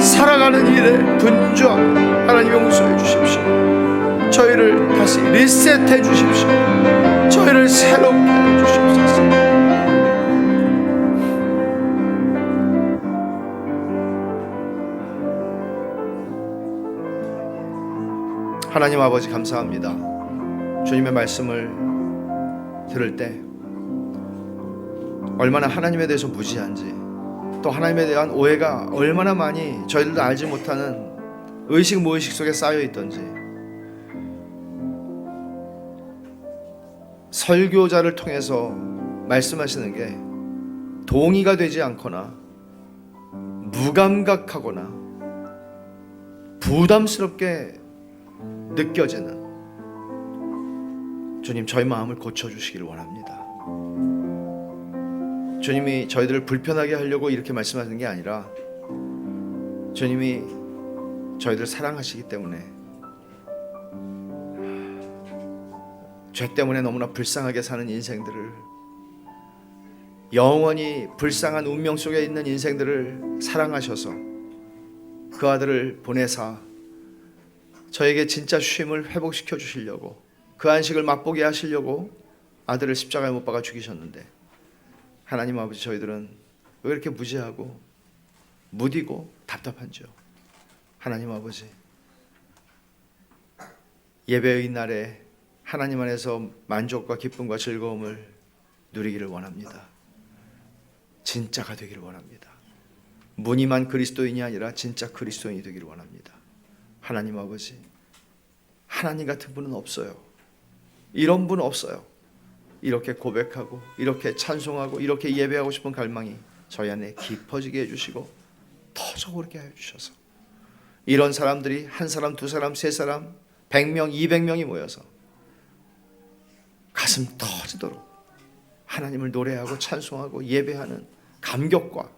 살아가는 일에 분주하고, 하나님 용서해 주십시오. 저희를 다시 리셋해 주십시오. 저희를 새롭게 해 주십소서. 하나님 아버지, 감사합니다. 주님의 말씀을 들을 때 얼마나 하나님에 대해서 무지한지, 또 하나님에 대한 오해가 얼마나 많이 저희들도 알지 못하는 의식 무의식 속에 쌓여 있던지, 설교자를 통해서 말씀하시는 게 동의가 되지 않거나 무감각하거나 부담스럽게 느껴지는, 주님, 저희 마음을 고쳐주시기를 원합니다. 주님이 저희들을 불편하게 하려고 이렇게 말씀하시는 게 아니라, 주님이 저희들을 사랑하시기 때문에, 죄 때문에 너무나 불쌍하게 사는 인생들을, 영원히 불쌍한 운명 속에 있는 인생들을 사랑하셔서 그 아들을 보내사 저에게 진짜 쉼을 회복시켜 주시려고, 그 안식을 맛보게 하시려고 아들을 십자가에 못 박아 죽이셨는데, 하나님 아버지, 저희들은 왜 이렇게 무지하고 무디고 답답한지요? 하나님 아버지, 예배의 날에 하나님 안에서 만족과 기쁨과 즐거움을 누리기를 원합니다. 진짜가 되기를 원합니다. 무늬만 그리스도인이 아니라 진짜 그리스도인이 되기를 원합니다. 하나님 아버지, 하나님 같은 분은 없어요. 이런 분 없어요. 이렇게 고백하고, 이렇게 찬송하고, 이렇게 예배하고 싶은 갈망이 저희 안에 깊어지게 해주시고 터져오르게 해주셔서, 이런 사람들이 한 사람, 두 사람, 세 사람, 100명, 200명이 모여서 가슴 터지도록 하나님을 노래하고 찬송하고 예배하는 감격과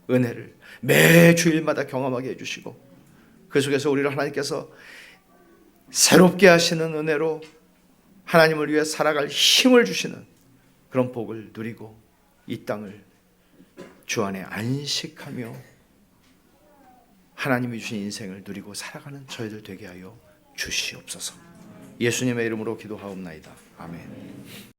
은혜를 매 주일마다 경험하게 해주시고, 그 속에서 우리를 하나님께서 새롭게 하시는 은혜로 하나님을 위해 살아갈 힘을 주시는 그런 복을 누리고, 이 땅을 주 안에 안식하며 하나님이 주신 인생을 누리고 살아가는 저희들 되게 하여 주시옵소서. 예수님의 이름으로 기도하옵나이다. 아멘.